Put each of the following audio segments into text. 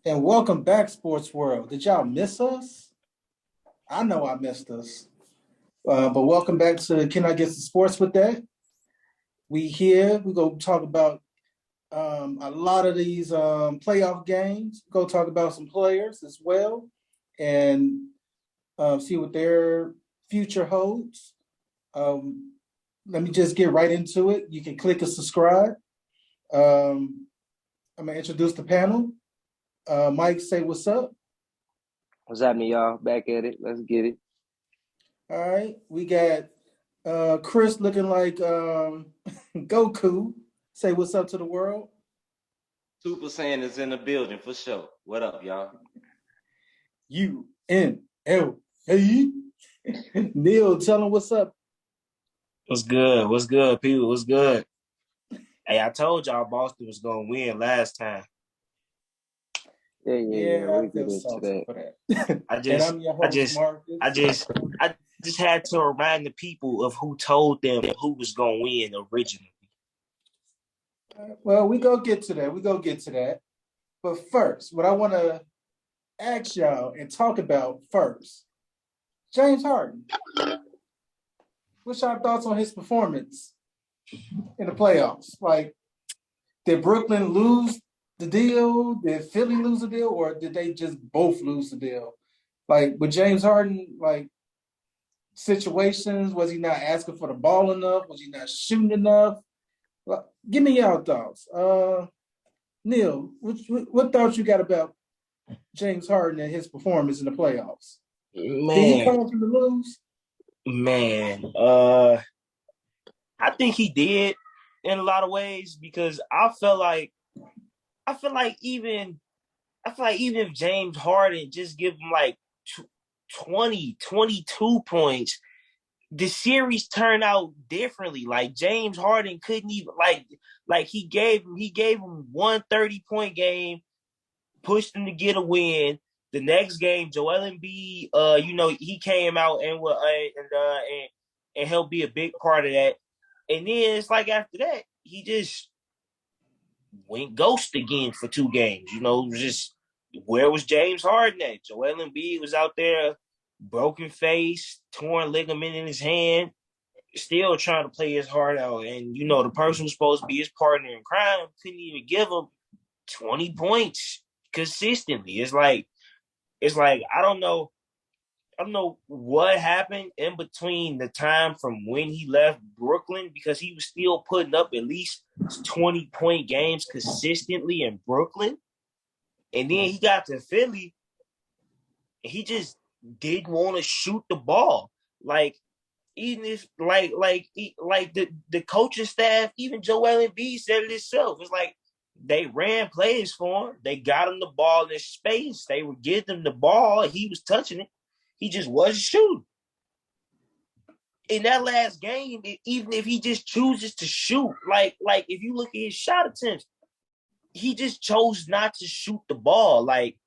And welcome back, Sports World. Did y'all miss us? I know I missed us. But welcome back to Can I Get some Sports with That? We here. We go talk about a lot of these playoff games. Go talk about some players as well, and see what their future holds. Um, Let me just get right into it. You can click and subscribe. I'm gonna introduce the panel. Mike, say what's up. What's happening, y'all? Back at it. Let's get it. All right, we got Chris looking like Goku. Say what's up to the world. Super Saiyan is in the building for sure. What up, y'all? UNLA. Neil, tell him what's up. What's good? What's good, people? What's good? Hey, I told y'all Boston was gonna win last time. Yeah. I We feel get into salty that. for that. I And just, I'm your I host, just, Marcus. I just had to remind the people of who told them who was gonna win originally. Well, we go get to that. But first, what I want to ask y'all and talk about first, James Harden. What's your thoughts on his performance in the playoffs? Like, did Brooklyn lose the deal? Did Philly lose the deal? Or did they just both lose the deal? Like, with James Harden, like, situations, was he not asking for the ball enough? Was he not shooting enough? Like, give me your thoughts. Neil, what thoughts you got about James Harden and his performance in the playoffs? Did he Man, cause him to lose? man, I think he did in a lot of ways because I feel like even if James Harden just give him like 20, 22 points, the series turned out differently. Like James Harden couldn't even like he gave him 130-point game, pushed him to get a win. The next game, Joel Embiid, he came out and helped be a big part of that. And then it's like after that, he just went ghost again for 2 games. Just where was James Harden at? Joel Embiid was out there, broken face, torn ligament in his hand, still trying to play his heart out. And the person who's supposed to be his partner in crime couldn't even give him 20 points consistently. It's like I don't know what happened in between the time from when he left Brooklyn because he was still putting up at least 20-point games consistently in Brooklyn. And then he got to Philly and he just didn't want to shoot the ball. Like, even if the coaching staff, even Joel Embiid said it himself. It's like they ran plays for him. They got him the ball in space. They would give him the ball. He was touching it. He just wasn't shooting. In that last game, even if he just chooses to shoot, like if you look at his shot attempts, he just chose not to shoot the ball. Like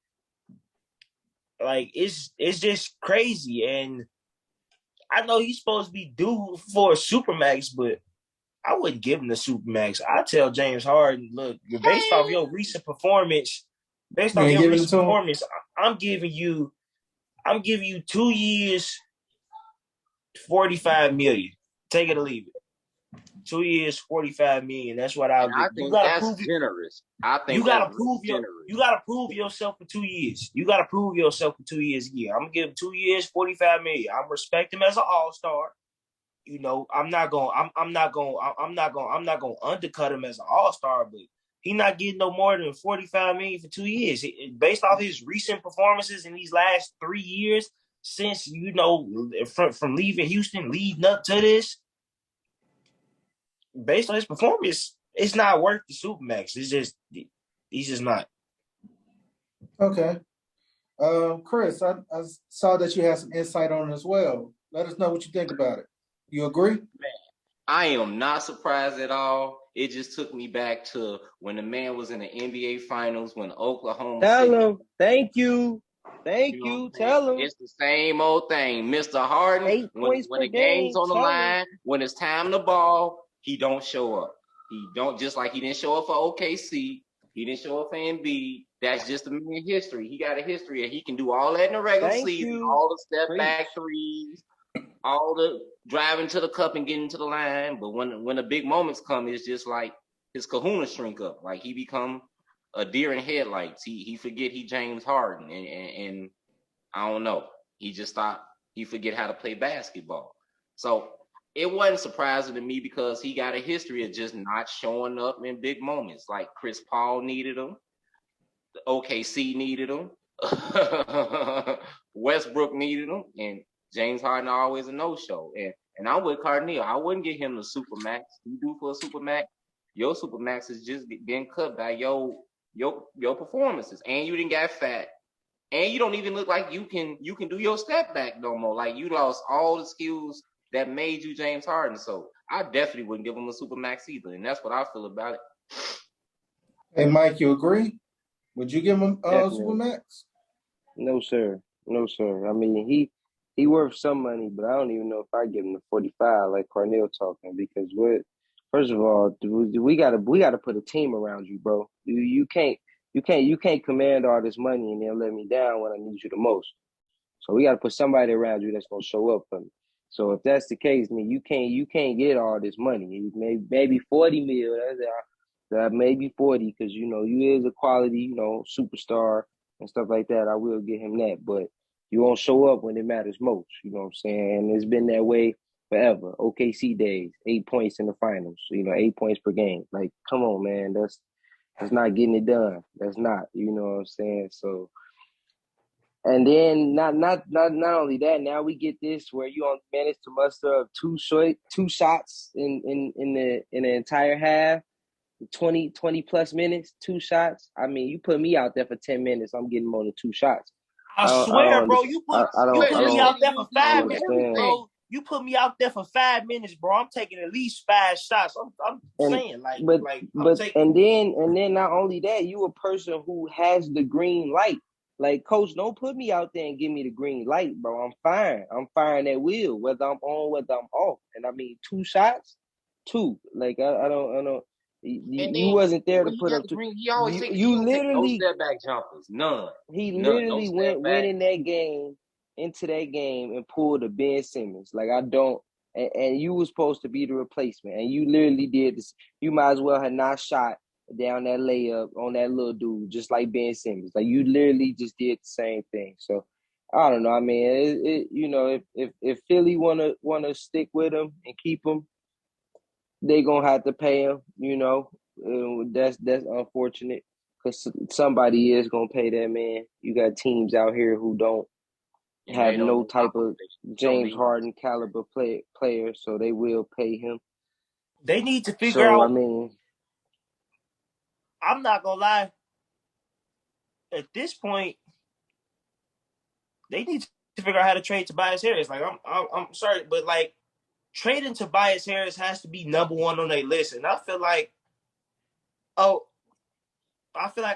it's just crazy. And I know he's supposed to be due for a supermax, but I wouldn't give him the supermax. I tell James Harden, look, based off your recent performance, You ain't giving it to him? I'm giving you 2 years, 45 million. Take it or leave it. 2 years, 45 million. That's what I'll give. I think that's generous. I think that's generous. You gotta prove yourself for 2 years. You gotta prove yourself for 2 years. Yeah, I'm gonna give him 2 years, 45 million. I respect him as an all-star. I'm not gonna undercut him as an all-star, but he's not getting no more than 45 million for 2 years. Based off his recent performances in these last 3 years, since from leaving Houston, leading up to this, based on his performance, it's not worth the supermax. He's just not. Okay. Chris, I saw that you had some insight on it as well. Let us know what you think about it. You agree? I am not surprised at all. It just took me back to when the man was in the NBA Finals when Oklahoma City. Tell him. Thank you. Tell him. It's the same old thing. Mr. Harden, 8 when points per the game's game, on the tell line, when it's time to ball, he don't show up. He don't, just like he didn't show up for OKC. He didn't show up for Embiid. That's just a man history. He got a history, and he can do all that in the regular Thank season, you. all the step Preach. back threes, all the driving to the cup and getting to the line. But when the big moments come, it's just like his kahuna shrink up. Like he become a deer in headlights. He forget he James Harden, and I don't know. He just thought he forget how to play basketball. So it wasn't surprising to me because he got a history of just not showing up in big moments. Like Chris Paul needed him, the OKC needed him, Westbrook needed him, and James Harden always a no-show. And I'm with Cardinal. I wouldn't get him the supermax. You do for a supermax, your supermax is just getting cut by your performances, and you didn't get fat. And you don't even look like you can do your step back no more. Like you lost all the skills that made you James Harden. So I definitely wouldn't give him a super max either. And that's what I feel about it. Hey, Mike, you agree? Would you give him Definitely. Supermax? No, sir. No, sir. I mean, he worth some money, but I don't even know if I give him the 45 like Cornell talking because first of all, we gotta put a team around you, bro. You can't command all this money and then let me down when I need you the most. So we gotta put somebody around you that's gonna show up for me. So if that's the case, then you can't get all this money. Maybe 40 mil. That maybe 40 because you is a quality superstar and stuff like that. I will give him that, but you won't show up when it matters most. You know what I'm saying? And it's been that way forever. OKC days, 8 points in the finals. 8 points per game. Like, come on, man. That's not getting it done. That's not. You know what I'm saying? So. And then not only that, now we get this where you only manage to muster up two shots in the entire half, 20 plus minutes, 2 shots. I mean, you put me out there for 10 minutes, I'm getting more than 2 shots. I don't swear, bro, understand. you put I me out there for don't 5 minutes, understand. bro. You put me out there for 5 minutes, bro. I'm taking at least 5 shots. I'm saying, and then not only that, you a person who has the green light. Like, coach, don't put me out there and give me the green light, bro. I'm fine. I'm firing at will, whether I'm on, whether I'm off. And I mean, 2 shots, 2. Like I don't. You wasn't there to put up 2. He always take. He don't take no step back jumpers. None. He No literally step went back. in that game, into that game, and pulled a Ben Simmons. Like, I don't. And you was supposed to be the replacement, and you literally did this. You might as well have not shot down that layup on that little dude, just like Ben Simmons. Like, you literally just did the same thing. So I don't know. I mean, if Philly wanna stick with him and keep him, they gonna have to pay him. That's unfortunate because somebody is gonna pay that man. You got teams out here who don't have no type of James Harden caliber player, so they will pay him. They need to figure out. I mean, I'm not gonna lie. At this point, they need to figure out how to trade Tobias Harris. Like, I'm sorry, but like trading Tobias Harris has to be number 1 on their list, and I feel like a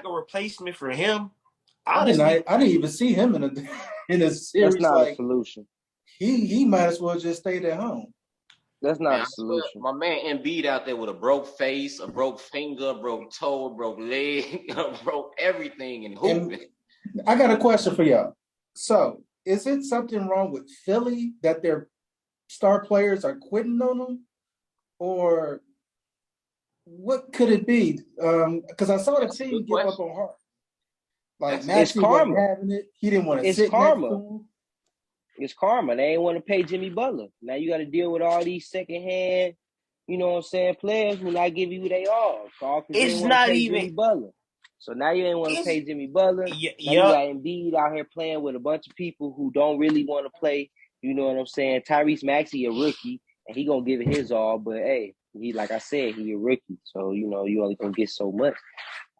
replacement for him. Honestly, I didn't even see him in a series. That's not like, a solution. He might as well just stayed at home. That's not a solution. My man Embiid out there with a broke face, a broke finger, a broke toe, a broke leg, a broke everything, and hooping. I got a question for y'all. So, is it something wrong with Philly that their star players are quitting on them, or what could it be? Because I saw the team give up on Hart. Like, Maxey wasn't having it. He didn't want to sit next to him. It's karma. They ain't want to pay Jimmy Butler. Now you got to deal with all these secondhand, players who not give you who they are. It's not even Jimmy Butler. So now you ain't want to pay Jimmy Butler. Now you got Embiid out here playing with a bunch of people who don't really want to play. You know what I'm saying? Tyrese Maxey a rookie, and he gonna give it his all. But hey, like I said, he a rookie. So you only gonna get so much.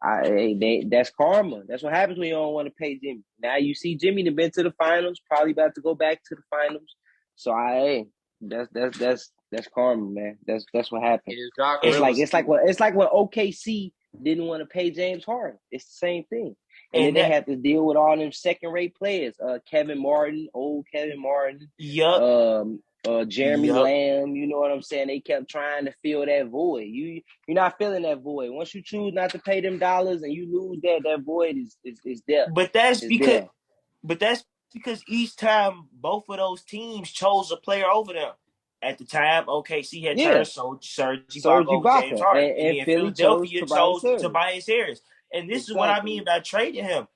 That's karma. That's what happens when you don't want to pay Jimmy. Now you see Jimmy done been to the finals, probably about to go back to the finals. So that's karma, man. That's what happened. It's like when OKC didn't want to pay James Harden. It's the same thing. And then they had to deal with all them second-rate players. Kevin Martin, old Kevin Martin. Yup. Jeremy Yup. Lamb. You know what I'm saying? They kept trying to fill that void. You're not filling that void. Once you choose not to pay them dollars and you lose that void is there. But that's It's because there. each time both of those teams chose a player over them. At the time, OKC had Yeah. turned Serge Ibaka Serge over James Ibaka. Harden, and And then Philly chose Philadelphia Tobias chose Harris. Tobias Harris. And this is what I mean Exactly. by trading him.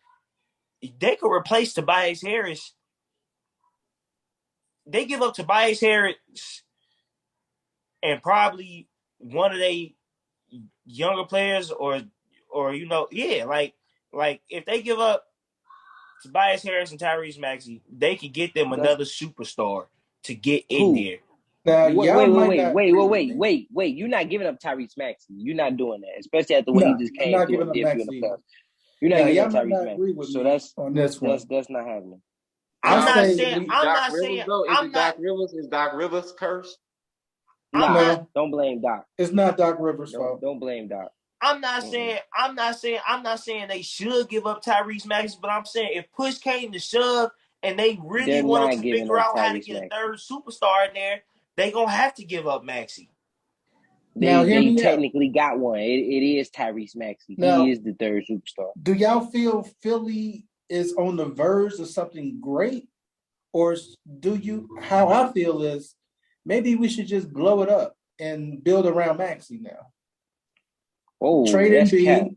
They could replace Tobias Harris. They give up Tobias Harris and probably one of their younger players, or like if they give up Tobias Harris and Tyrese Maxey, they could get them That's another superstar to get in who. there. Now, y'all might not agree with me. Wait. You're not giving up Tyrese Maxey. You're not doing that, especially after what he No, just I'm came not through giving and up did for you in Max the either. playoffs. You're not Now, giving y'all up might Tyrese not agree Maxey. with So me on this one. that's not happening. I I'm not say saying. we. I'm Doc not Rivers saying. though? Is I'm it not. Doc Rivers? Is Doc Rivers cursed? I'm Nah, not. No, don't blame Doc. it's not Doc Rivers' fault. Don't blame Doc. I'm not Mm-mm. saying. I'm not saying they should give up Tyrese Maxey, but I'm saying if push came to shove and they really They're wanted not to giving figure up out how to Tyrese get a Maxey. third superstar in there, they gonna have to give up Maxey. Now, hear They me out. technically got one. It is Tyrese Maxey. He Now, is the third superstar. do y'all feel Philly is on the verge of something great? Or do you, how I feel is maybe we should just blow it up and build around Maxey now. Oh, Trade that's cap. Embiid,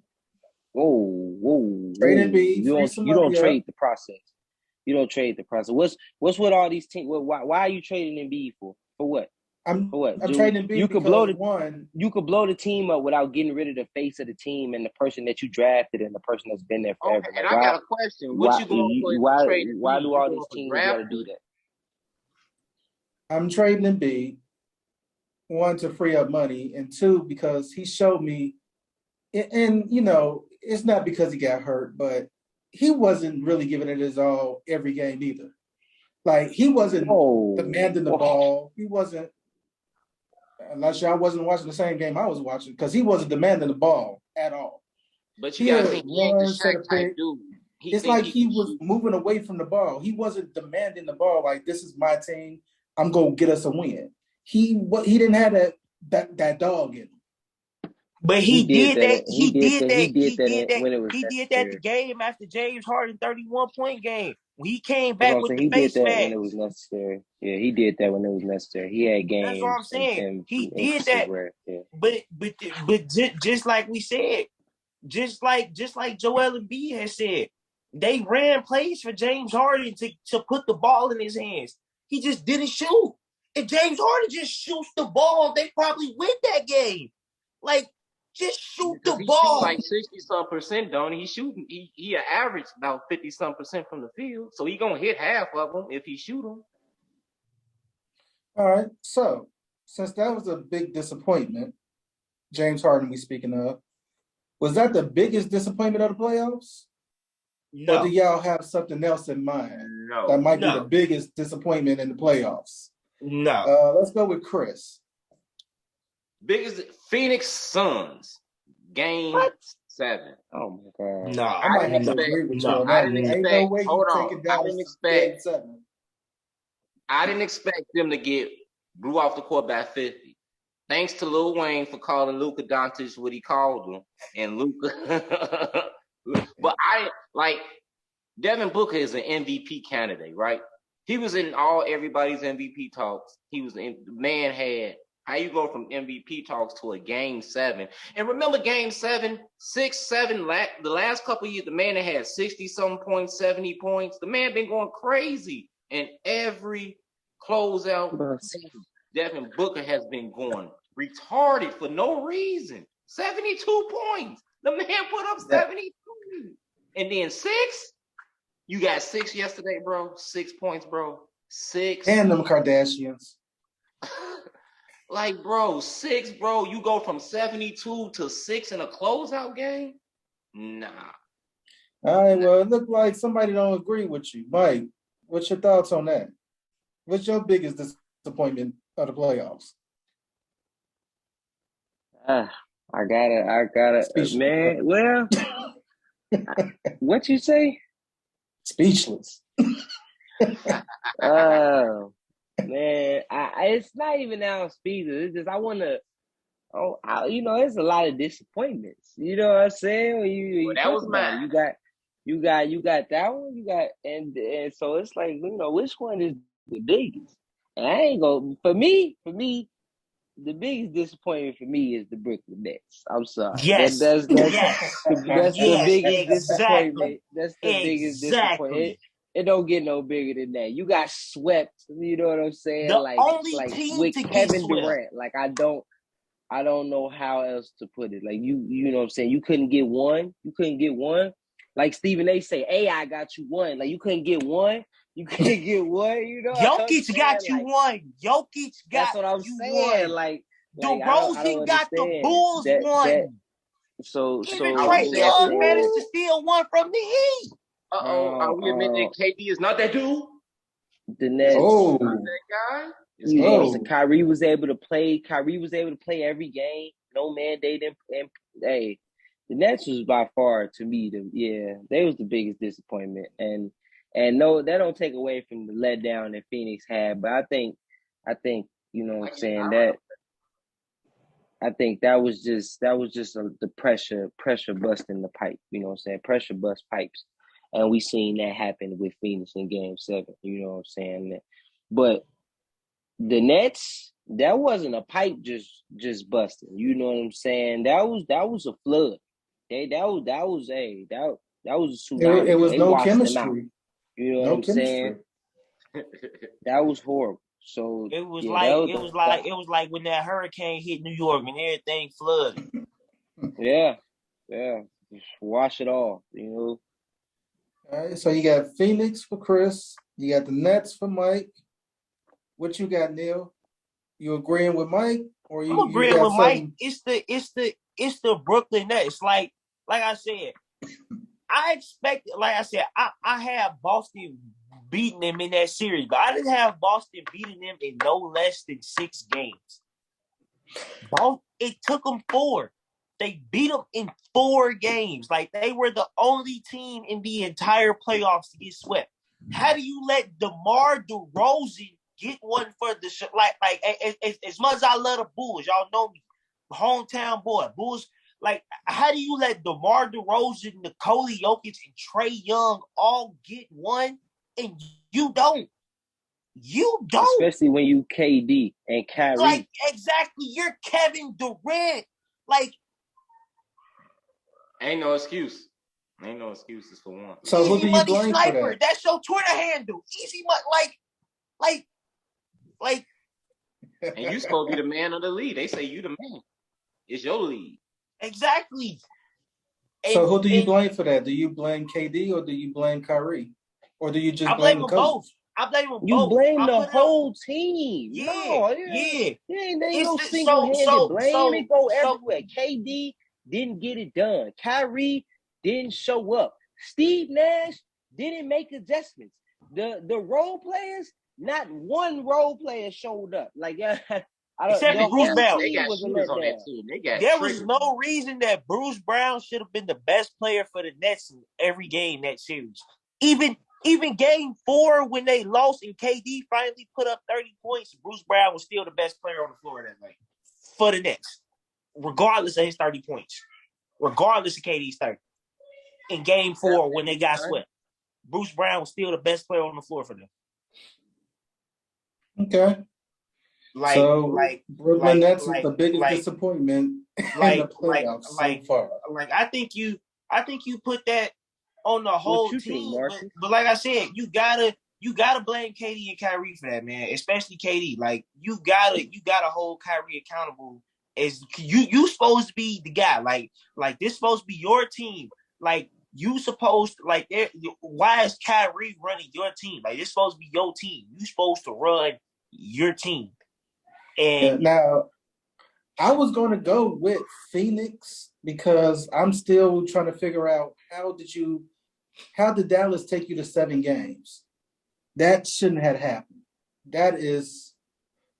trade Whoa. Embiid, free You don't somebody up. trade the process. You don't trade the process. What's with all these teams? Why are you trading Embiid for? For what? I'm For what? I'm Dude, trading Embiid because one, you could blow the team up without getting rid of the face of the team and the person that you drafted and the person that's been there Okay, forever. and Like I got a question. What you going for if you trade why Embiid? do You all going these for teams got draft to do pick? that? I'm trading Embiid, one to free up money, and two because he showed me, and it's not because he got hurt, but he wasn't really giving it his all every game either. Like he wasn't demanding the Whoa. ball. He wasn't, unless y'all wasn't watching the same game I was watching, because he wasn't demanding the ball at all. But you He gotta had think he ain't the one set Shaq of type picks. dude. He It's think like he he can was shoot. moving away from the ball. He wasn't demanding the ball like this is my team. I'm gonna get us a win. He didn't have that dog in him. But he did that. He did that. He did that when it was He did that the necessary. game after James Harden 31-point game. When he came That's what back I'm with saying. the He did face that when it mask. was necessary. Yeah, he did that when it was necessary. He had That's what I'm games saying. and He did instances that. where, yeah. But just like we said, just like Joel Embiid has said, they ran plays for James Harden to put the ball in his hands. He just didn't shoot. If James Harden just shoots the ball, they probably win that game. Like, just shoot Because the he shoot ball. like 60-some%, don't he? He shooting. He average about 50-some% from the field. So he gonna hit half of them if he shoot them. All right. So since that was a big disappointment, James Harden we speaking of, was that the biggest disappointment of the playoffs? Or do No, y'all have something else in mind that No. might be the no, biggest disappointment in the playoffs? no. Let's go with Chris. Biggest Phoenix Suns game What? 7. Oh my God. No, I might have to no, agree with you no, on I that didn't one. no. Ain't no expect. way you Hold on. taking Dallas to game 7. I didn't expect them to get blew off the court by 50. Thanks to Lil Wayne for calling Luka Doncic what he called him, and Luka. But I like Devin Booker is an MVP candidate, right? He was in all everybody's MVP talks. The man had how you go from MVP talks to a game 7. And remember game 7, 6, 7, the last couple of years, the man that had 60-some points, 70 points. The man been going crazy. And every closeout, Devin Booker has been going retarded for no reason. 72 points. The man put up 72. And then 6. You got 6 yesterday, bro. 6 points, bro. 6. And them Kardashians. Like, bro, 6, bro. You go from 72 to 6 in a closeout game? Nah. All right, well, it looked like somebody don't agree with you. Mike, what's your thoughts on that? What's your biggest disappointment of the playoffs? I gotta, Speechless. man. Well, what you say? Speechless. Uh, Man, it's not even now speed. It's just I want to. Oh, there's a lot of disappointments. You know what I'm saying? When you That think was about it, mine. you got that one. You got and so it's like which one is the biggest? And I ain't go for me. The biggest disappointment for me is the Brooklyn Nets. I'm sorry. Yes, That's yes, that's the yes, biggest exactly, disappointment. That's the biggest disappointment. exactly. It don't get no bigger than that. You got swept. You know what I'm saying? The only Like team with to get Kevin swept. Durant. Like I don't know how else to put it. Like you know what I'm saying? You couldn't get one. You couldn't get one. Like Stephen A say, hey, I got you one. Like you couldn't get one. You couldn't get one. You know what I'm Jokic saying? got you Like one. Jokic that's got what I'm you saying. one. I don't DeRozan got the understand Bulls that. one. Even Are So we Trey you know saying what I'm Young who? managed to saying? steal one from the Heat. Are we admitting that KD is not that dude? The Is KD Nets. not Oh, that guy? Is You know what I'm KD? saying? oh. Kyrie was able to play. Kyrie was able to play every game. No mandate. And hey, the Nets was by far to me they was the biggest disappointment. And no, that don't take away from the letdown that Phoenix had. But I think you know what I'm saying that. I think that was just the pressure busting the pipe. You know what I'm saying? Pressure bust pipes, and we seen that happen with Phoenix in Game 7. You know what I'm saying? But the Nets, that wasn't a pipe just busting. You know what I'm saying? That was a flood. That was a It tsunami. was They no washed them out. chemistry. You know what No I'm saying? chemistry. That was horrible. So It was yeah, like when that hurricane hit New York and everything flooded. yeah, yeah. Just wash it off. All right, so you got Phoenix for Chris. You got the Nets for Mike. What you got, Neil? You agreeing with Mike, or I'm you agreeing got with Mike. something? It's the Brooklyn Nets. Like I said, I expected. Like I said, I have Boston beating them in that series, but I didn't have Boston beating them in no less than 6 games. It took them 4. They beat them in 4 games. Like they were the only team in the entire playoffs to get swept. How do you let DeMar DeRozan get one for the as much as I love the Bulls, y'all know me, hometown boy, Bulls. Like, how do you let DeMar DeRozan, Nikola Jokic, and Trey Young all get one and you don't? You don't. Especially when you KD and Like, Kyrie. exactly. You're Kevin Durant. Like, Ain't no excuse. Ain't no excuses for one. So who Easy do you Money blame for Sniper. that? That's your Twitter handle. Easy Money. Like. And you supposed to be the man of the league. They say you the man. It's your league. Exactly. So And who do you blame for that? Do you blame KD or do you blame Kyrie, or do you just I blame blame the them both. coach? I blame them You both. blame I the put it on. whole team. Yeah, No, yeah. there ain't It's no the, single-handed blame. It go so everywhere. KD didn't get it done. Kyrie didn't show up. Steve Nash didn't make adjustments. The role players, not one role player showed up. Like except for the Bruce whole Brown. They team got was a shooters on that letdown. team. They got There was triggers. no reason that Bruce Brown should have been the best player for the Nets in every game that series. Even game 4 when they lost and KD finally put up 30 points, Bruce Brown was still the best player on the floor that night for the Nets, regardless of his 30 points, regardless of KD's 30. In game 4 when they got swept, Bruce Brown was still the best player on the floor for them. Okay. So Brooklyn Nets is the biggest disappointment in the playoffs so far. Like I think you put that on the whole What you think, team, Marcus? but like I said, you gotta blame KD and Kyrie for that, man. Especially KD. Like you gotta hold Kyrie accountable. As you supposed to be the guy. Like this supposed to be your team. Like you supposed to, why is Kyrie running your team? Like it's supposed to be your team. You supposed to run your team. And now, I was going to go with Phoenix because I'm still trying to figure out how did Dallas take you to 7 games? That shouldn't have happened. That is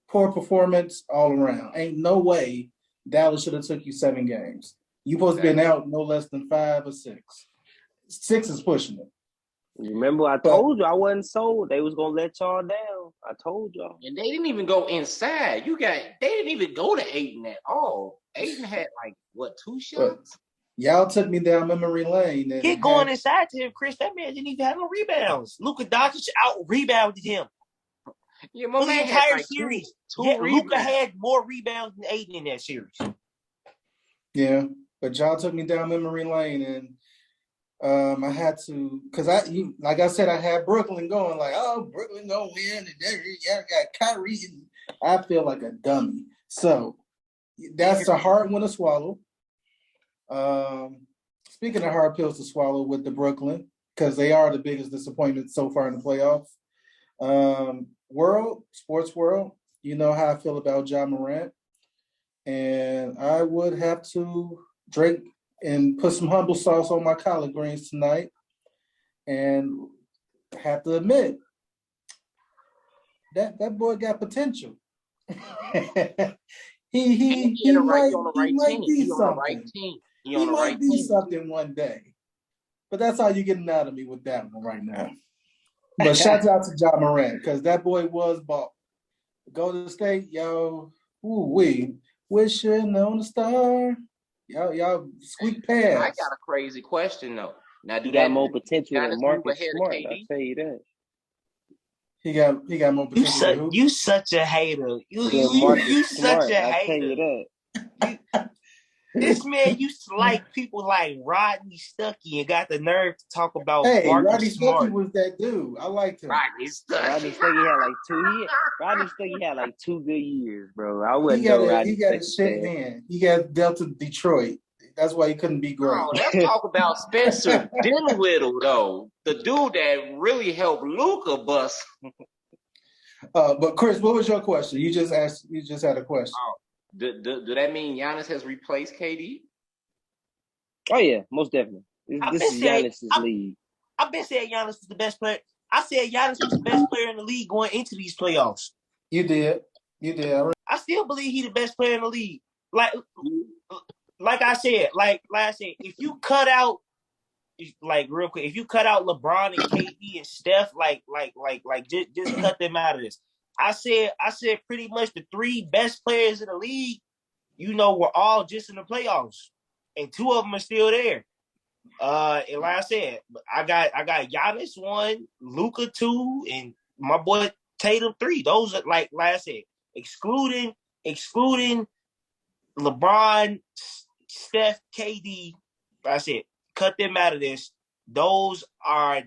poor performance all around. Ain't no way Dallas should have took you 7 games. You supposed to be out no less than 5 or 6. 6 is pushing it. Remember, I told you I wasn't sold. They was gonna let y'all down. I told y'all. And they didn't even go inside. They didn't even go to Ayton at all. Ayton had like what, 2 But shots? y'all took me down memory lane and He going inside to him, Chris. That man didn't even have no rebounds. Luka Doncic out rebounded him Yeah, my for the man had entire like series. two Luka rebounds. had more rebounds than Aiden in that series. yeah, but y'all took me down memory lane and I had to, because like I said, I had Brooklyn going like, oh, Brooklyn gonna win, and yeah, got Kyrie, and I feel like a dummy. So that's a hard one to swallow. Speaking of hard pills to swallow with the Brooklyn, because they are the biggest disappointment so far in the playoffs. Sports world, you know how I feel about Ja Morant, and I would have to drink and put some humble sauce on my collard greens tonight, and have to admit that boy got potential. He on the right team. Be He on the right something. team. He might be something one day. But that's how you getting out of me with that one right now. But shout out to Ja Morant, because that boy was ball. Golden State, yo, we wishing on a star. Y'all squeak past. I got a crazy question though. Now, He got more potential than Marcus Smart. I'll tell you that. He got more potential than who? You such a hater. You such a I'll tell you hater. that. This man used to like people like Rodney Stuckey and got the nerve to talk about Hey, Marcus Rodney Smart. Stuckey was that dude. I liked him. Rodney Stuckey had like 2. Rodney Stuckey had like 2 good years, bro. I wouldn't know Rodney He got a shit hand. He got dealt to Detroit. That's why he couldn't be great. Oh, let's talk about Spencer Dinwiddie, though. The dude that really helped Luka bust. But Chris, what was your question? You just had a question. Oh, do that mean Giannis has replaced KD? Oh yeah, most definitely. This is Giannis's league. I've been saying Giannis was the best player. I said Giannis was the best player in the league going into these playoffs. You did. I still believe he's the best player in the league. Like I said, if you cut out, like real quick, if you cut out LeBron and KD and Steph, just cut them out of this. I said pretty much the 3 best players in the league, were all just in the playoffs, and 2 of them are still there. And like I said, I got Giannis 1, Luka 2, and my boy Tatum 3. Those are like I said, excluding LeBron, Steph, KD. Like I said, cut them out of this. Those are,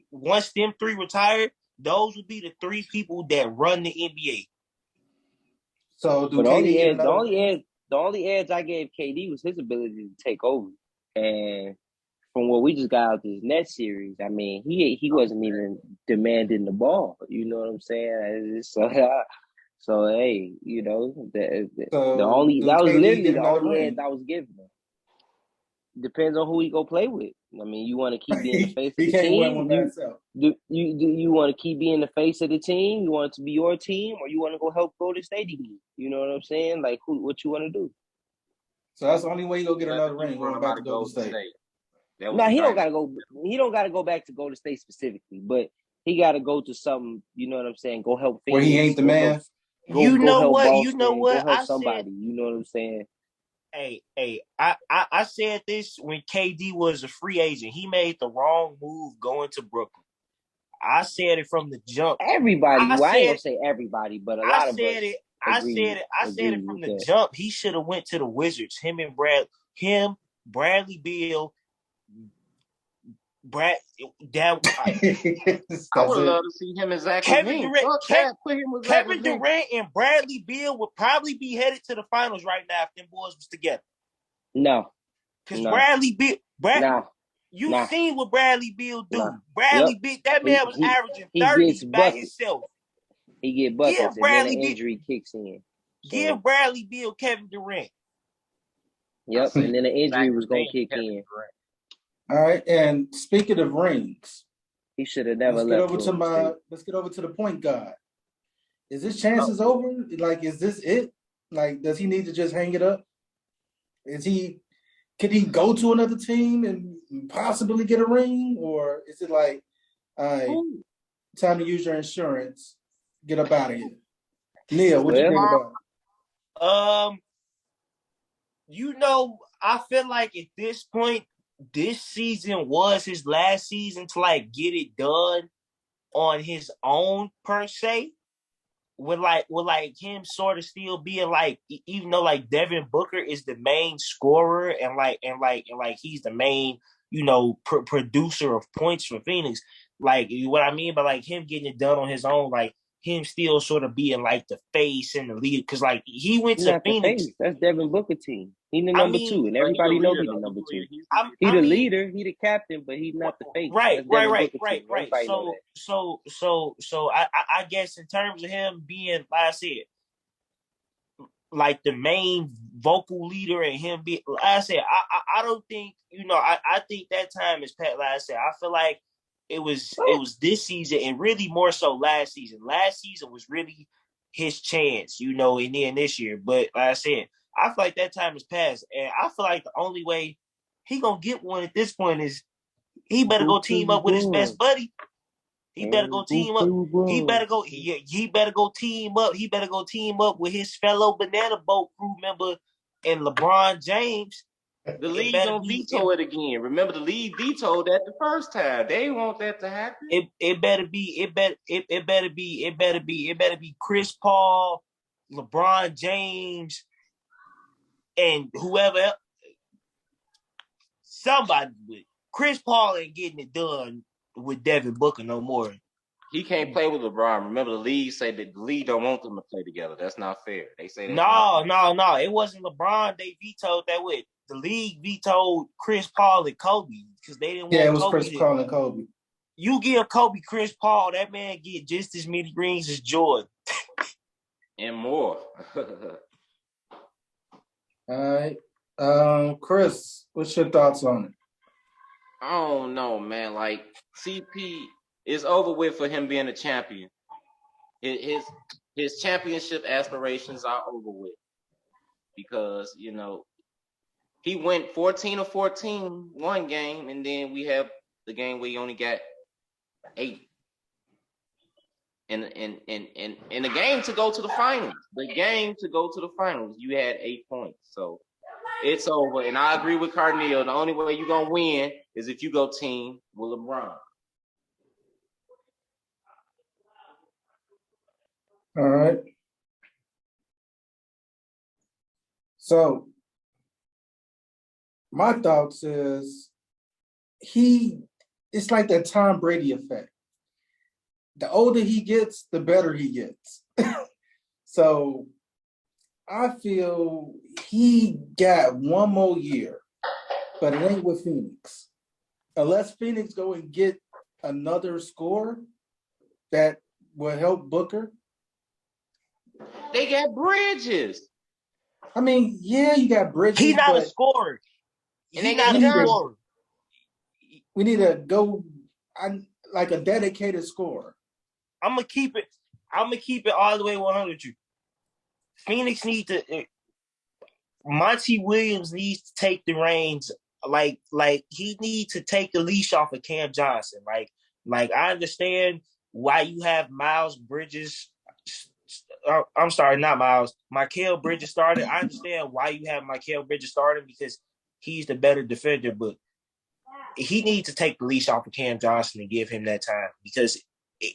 once them 3 retire, those would be the 3 people that run the NBA. So the only edge I gave KD was his ability to take over. And from what we just got out this Nets series, I mean, he wasn't even demanding the ball. You know what I'm saying? So hey, that was literally the only edge I was giving him. Depends on who he go play with. I mean, you want to keep being the face of the team. You want to keep being the face of the team. You want it to be your team, or you want to go help Golden State again. You know what I'm saying? Like, what you want to do? So that's the only way you go get another ring. Going back to Golden State. No, he don't gotta go. He don't gotta go back to Golden State specifically, but he gotta go to something. You know what I'm saying? Go help Phoenix. Where he ain't the man. Go help Boston. Go help somebody. You know what I'm saying? Hey, I said this when KD was a free agent. He made the wrong move going to Brooklyn. I said it from the jump. Everybody. I ain't gonna say everybody, but a lot of us. I said it from the jump. He should have went to the Wizards. Bradley Beal, I would love to see him as Kevin Durant and Bradley Beal would probably be headed to the finals right now if them boys was together. No. Because Bradley Beal, you've seen what Bradley Beal do. Bradley Beal, that man was averaging 30 by himself. He get buckets and then the injury kicks in. So. Give Bradley Beal Kevin Durant. Yep, and then the injury was going to kick in. All right, and speaking of rings, he should have never left. Let's get over to the point guard. Is his chances over? Like, is this it? Like, does he need to just hang it up? Could he go to another team and possibly get a ring? Or is it like, all right, time to use your insurance get up out of here. Neil, what you Well, think about I feel like at this point, this season was his last season to like get it done on his own per se. With him sort of still being like, even though like Devin Booker is the main scorer and he's the main producer of points for Phoenix. Like what I mean by like him getting it done on his own, like him still sort of being like the face and the leader, because like he went he's to not the Phoenix. face. That's Devin Booker team. He the I number mean, two, and But he the everybody know leader he the though. number two. He I the mean, leader. He the captain, but he's not the face. right, That's right, Devin right, Booker right, team. right. Everybody know that. I guess in terms of him being, like I said, like the main vocal leader and him be, like I said, I don't think, I think that time is past. Like I said, I feel like it was this season and really more so last season. Last season was really his chance, and then this year. But like I said, I feel like that time is past, and I feel like the only way he gonna get one at this point is he better Who go play team with up with his best Braun? buddy. He better And go who team play up. with He Braun? better go. Yeah, he better go team up. He better go team up with his fellow Banana Boat crew member and LeBron James. The It league better gonna be. It veto it again. Remember, the league vetoed that the first time. They want that to happen. it better be. It better be Chris Paul, LeBron James, and whoever else, somebody with Chris Paul ain't getting it done with Devin Booker no more. He can't play with LeBron. Remember, the league said that the league don't want them to play together. That's not fair. They say that's not No, fair. no, no. It wasn't LeBron they vetoed that with. The league vetoed Chris Paul and Kobe because they didn't Yeah, it want was Kobe Chris to. Paul and Kobe. You give Kobe Chris Paul, that man get just as many rings as Jordan. And more. All right. Chris, what's your thoughts on it? I don't know, man. Like CP is over with for him being a champion. His championship aspirations are over with because he went 14 or 14 one game, and then we have the game where he only got 8. And the game to go to the finals. The game to go to the finals, you had 8 points. So it's over. And I agree with Carneal. The only way you're gonna win is if you go team with LeBron. All right. So my thoughts is it's like that Tom Brady effect. The older he gets, the better he gets. So I feel he got one more year, but it ain't with Phoenix. Unless Phoenix go and get another scorer that will help Booker. They got Bridges. I mean, yeah, you got Bridges, He's not a but scorer. And they He's got not a Johnson. scorer. we need to go like a dedicated scorer. I'm gonna keep it all the way 100 with you. Phoenix needs to. Monty Williams needs to take the reins. Like he needs to take the leash off of Cam Johnson. Like I understand why you have Miles Bridges. I'm sorry, not Miles. Mikal Bridges started. I understand why you have Mikal Bridges starting because he's the better defender, but he needs to take the leash off of Cam Johnson and give him that time because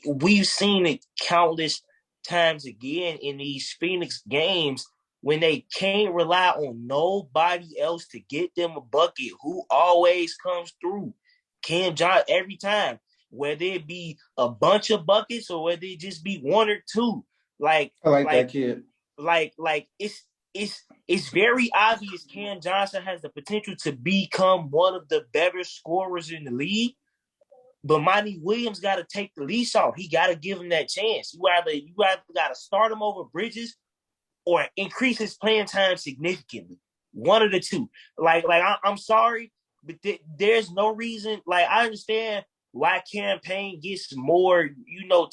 we've seen it countless times again in these Phoenix games when they can't rely on nobody else to get them a bucket. Who always comes through? Cam Johnson every time, whether it be a bunch of buckets or whether it just be one or two. I like that kid. Like it's very obvious Cam Johnson has the potential to become one of the better scorers in the league. But Monty Williams got to take the leash off. He got to give him that chance. You either got to start him over Bridges or increase his playing time significantly. One of the two. I'm sorry, but there's no reason. Like I understand why Cam Payne gets more,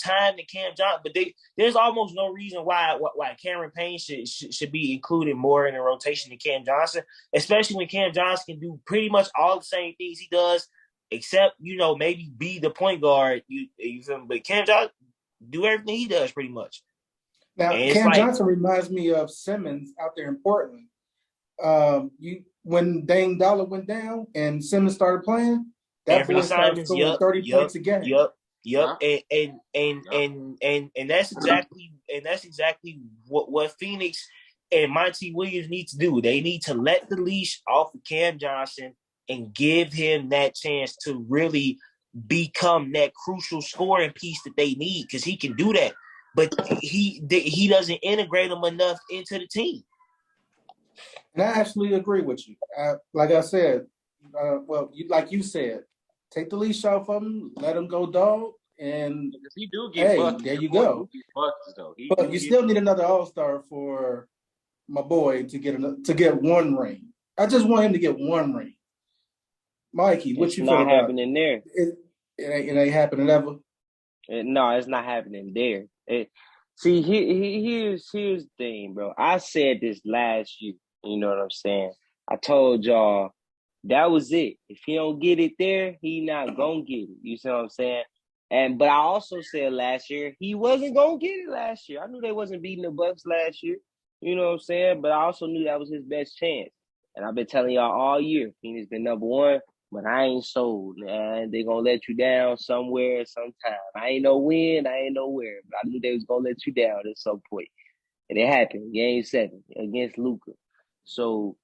time than Cam Johnson, but there's almost no reason why Cameron Payne should be included more in the rotation than Cam Johnson, especially when Cam Johnson can do pretty much all the same things he does, except maybe be the point guard. You feel me? But Cam Johnson, do everything he does pretty much. Now, And it's Cam like Johnson reminds me of Simmons out there in Portland. When Dame Dollar went down and Simmons started playing, that Anthony boy started Simons, scoring 30 points a game. Yep. Yeah. And that's exactly what Phoenix and Monty Williams need to do. They need to let the leash off of Cam Johnson and give him that chance to really become that crucial scoring piece that they need, because he can do that. But he doesn't integrate him enough into the team. And I actually agree with you. Like I said, like you said, take the leash off of him, let him go dog, and Because he do get hey, buckets. there you Boy, go. he get buckets, though. But you still need another All-Star for my boy to get one ring. I just want him to get one ring. Mikey, what It's you feel not about happening there. it ain't happening ever. No, it's not happening there. Here's the thing, bro. I said this last year. You know what I'm saying? I told y'all that was it. If he don't get it there, he not gonna get it. You see what I'm saying? But I also said last year he wasn't gonna get it last year. I knew they wasn't beating the Bucks last year. You know what I'm saying? But I also knew that was his best chance. And I've been telling y'all all year, Phoenix been number one. But I ain't sold, man. They gonna let you down somewhere, sometime. I ain't know when, I ain't know where, but I knew they was gonna let you down at some point. And it happened, Game 7 against Luka. So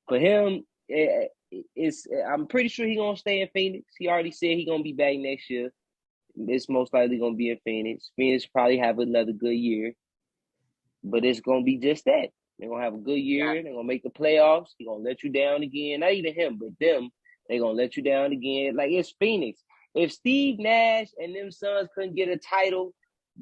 for him, I'm pretty sure he gonna stay in Phoenix. He already said he gonna be back next year. It's most likely gonna be in Phoenix. Phoenix probably have another good year, but it's gonna be just that. They're gonna have a good year. They're gonna make the playoffs. He's gonna let you down again. Not even him, but them. They're gonna let you down again. Like, it's Phoenix. If Steve Nash and them Suns couldn't get a title,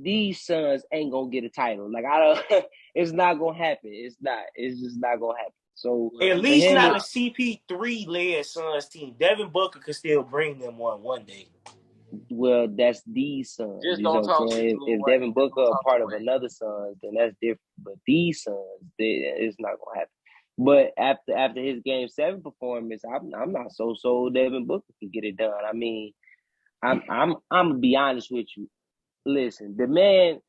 these Suns ain't gonna get a title. Like, I don't. It's not gonna happen. It's not. It's just not gonna happen. So At for least him, not a CP3 led Suns team. Devin Booker could still bring them one day. well, that's these Suns. Just You know don't what I'm talk shit to saying? Lil If Wayne. Devin Just Booker don't a talk part to of Wayne. another Suns, then that's different. But these Suns, it's not gonna happen. But after his Game 7 performance, I'm not so sold Devin Booker can get it done. I mean, I'm gonna be honest with you. Listen, that man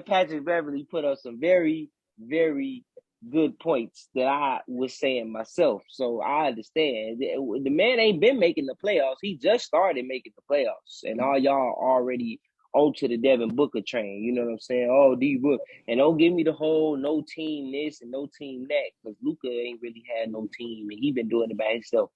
Patrick Beverly put up some very, very good points that I was saying myself. So I understand. The man ain't been making the playoffs. He just started making the playoffs. And all y'all already onto the Devin Booker train. You know what I'm saying? Oh, D Book. And don't give me the whole no team this and no team that. Because Luka ain't really had no team and he been doing it by himself.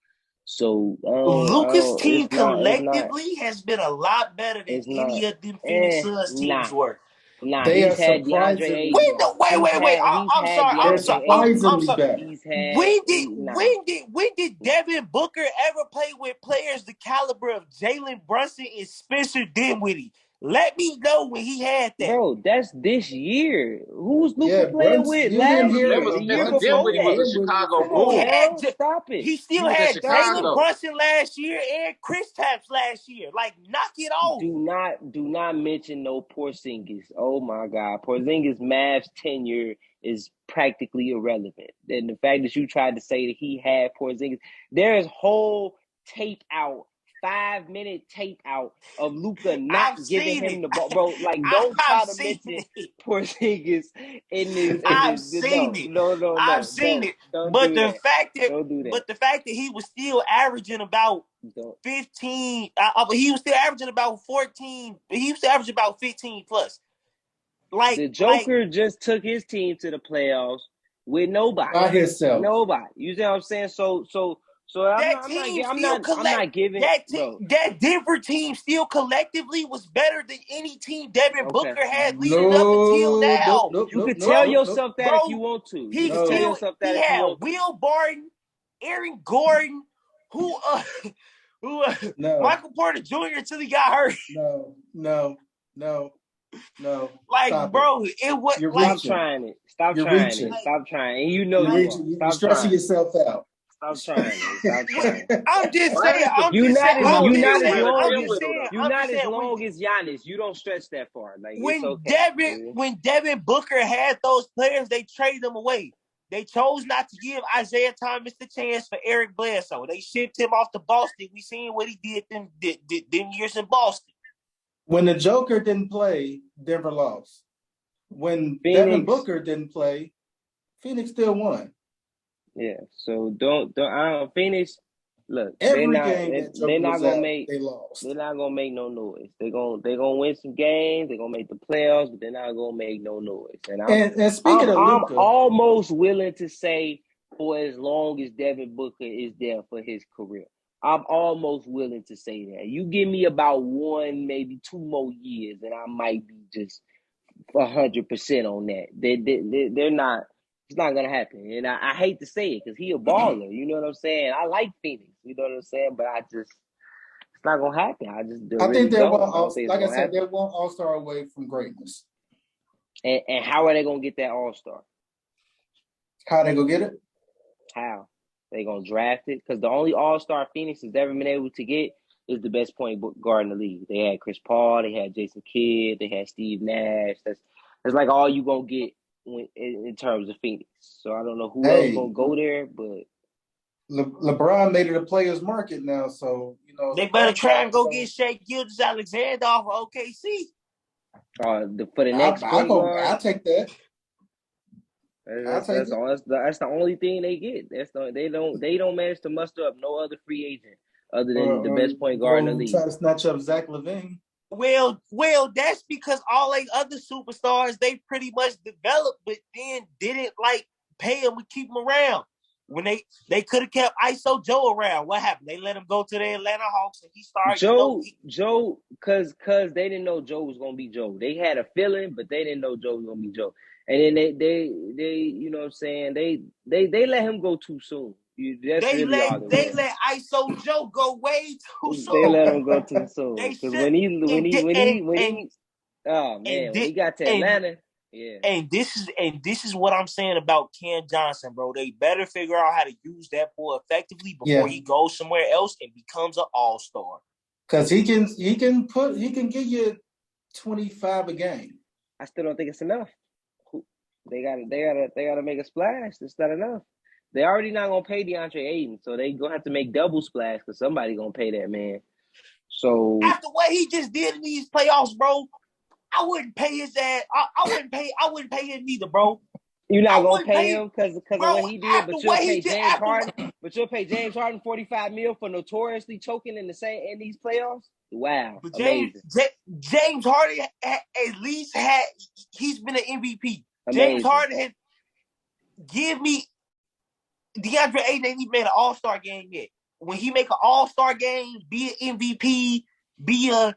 So Luka's team it's not collectively has been a lot better than it's any not. of them Phoenix Suns teams Nah. were. Nah, They are he's had DeAndre surprisingly When Ayton. the wait. He's I'm had sorry. they're DeAndre Ayton. I'm surprisingly sorry. better. He's had nah. When did Devin Booker ever play with players the caliber of Jalen Brunson and Spencer Dinwiddie? Let me know when he had that. Bro, that's this year. Who's Luca Yeah, playing Brunson. with You didn't last hear year? Remember, The year Spencer before Brunson Dinwiddie and was that? a Dinwiddie was Chicago Come better. on, Bull. bro. Stop it. He still He was in had Jalen Chicago. Brunson last year and Chris Tapps last year. Like, knock it off. Do not mention no Porzingis. Oh my God, Porzingis' Mavs tenure is practically irrelevant. And the fact that you tried to say that he had Porzingis, there is whole tape out, 5-minute tape out of Luca not I've giving seen him it. the ball, bro. Like, don't I've try to seen mention it. Porzingis in this. I've seen it. I've seen it. Don't But do the that. fact that Don't do that. he was still averaging about Don't. 15, he was still averaging about 14, he was still averaging about 15 plus. The Like Joker just took his team to the playoffs with nobody. By himself. Nobody. You see what I'm saying? So that team still I'm not giving, bro. that Denver team still collectively was better than any team Devin Okay. Booker had leading up until No, nope, now. nope, You nope, could nope, tell nope, nope. yourself that if you Bro, want to. You he could tell No. yourself that he if you had want to. Will Barton, Aaron Gordon, who who No. Michael Porter Jr. until he got hurt. No. No. No. No. Like, Stop it. bro, it was You're like Stop reaching. trying it. Stop You're trying it. reaching. like Stop trying. And you know You're you like are. reaching. You're Stop stressing trying it. yourself out. Stop trying it. Stop trying it. I'm just Why saying, is the You not as why you would he not as agree with long as Dinwiddie though? you I'm not just as saying long as Giannis. You don't stretch that far. Like, it's when okay. Devin Booker had those players, they traded them away. They chose not to give Isaiah Thomas the chance for Eric Bledsoe. They shipped him off to Boston. We seen what he did them years in Boston. When the Joker didn't play, Denver lost. When Devin Phoenix, Booker didn't play, Phoenix still won. yeah. So don't Phoenix. Look, Every game that they're Joker not was gonna out, make they lost. they're not gonna make no noise. They're gonna win some games. They're gonna make the playoffs, but they're not gonna make no noise. And And speaking of I'm Luka, almost willing to say for as long as Devin Booker is there for his career. I'm almost willing to say that. You give me about one, maybe 2 more years, and I might be just 100% on that. They're not. It's not gonna happen, and I hate to say it because he a baller. You know what I'm saying? I like Phoenix. You know what I'm saying? But it's not gonna happen. I just I really think they're one. don't. I don't think it's Like I gonna said, happen. they're one All-Star away from greatness. And how are they gonna get that All Star? How they go get it? How they gonna draft it? Because the only All Star Phoenix has ever been able to get is the best point guard in the league. They had Chris Paul, they had Jason Kidd, they had Steve Nash. That's like all you gonna get in terms of Phoenix. So I don't know who else Hey, gonna go there, but LeBron made it a player's market now, so They better LeBron try got and go get Shea Gilgeous-Alexander off of OKC. for the next point guard, I take that. I'll take it. that's the only thing they get. They don't manage to muster up no other free agent other than the Or best point guard in the go league. try to snatch up Zach LaVine. Well, that's because all they other superstars they pretty much developed, but then didn't like pay him to keep him around. When they could have kept ISO Joe around, what happened? They let him go to the Atlanta Hawks, and he started. Joe, cause they didn't know Joe was gonna be Joe. They had a feeling, but they didn't know Joe was gonna be Joe. And then they you know what I'm saying, they let him go too soon. That's they really let all it they was. let ISO Joe go way too They soon. let him go too They soon. Cause should oh man, when he got to and Atlanta, yeah. And this is what I'm saying about Ken Johnson, bro. They better figure out how to use that boy effectively before Yeah, he goes somewhere else and becomes an all-star. because he can give you 25 a game. I still don't think it's enough. They gotta make a splash. It's not enough. They already not gonna pay DeAndre Ayton, so they gonna have to make double splash because somebody gonna pay that man. So After what he just did in these playoffs, bro, I wouldn't pay his ass. I wouldn't pay him either, bro. you're not I gonna wouldn't pay pay, him because of bro. what he did, After but you'll what he pay did, James Harden. But you'll pay James Harden 45 mil for notoriously choking in these playoffs. Wow, but amazing, James Harden at least he's been an MVP. James amazing. Harden had give me DeAndre Ayton ain't even made an All-Star game yet. When he make an All-Star game, be an MVP, be a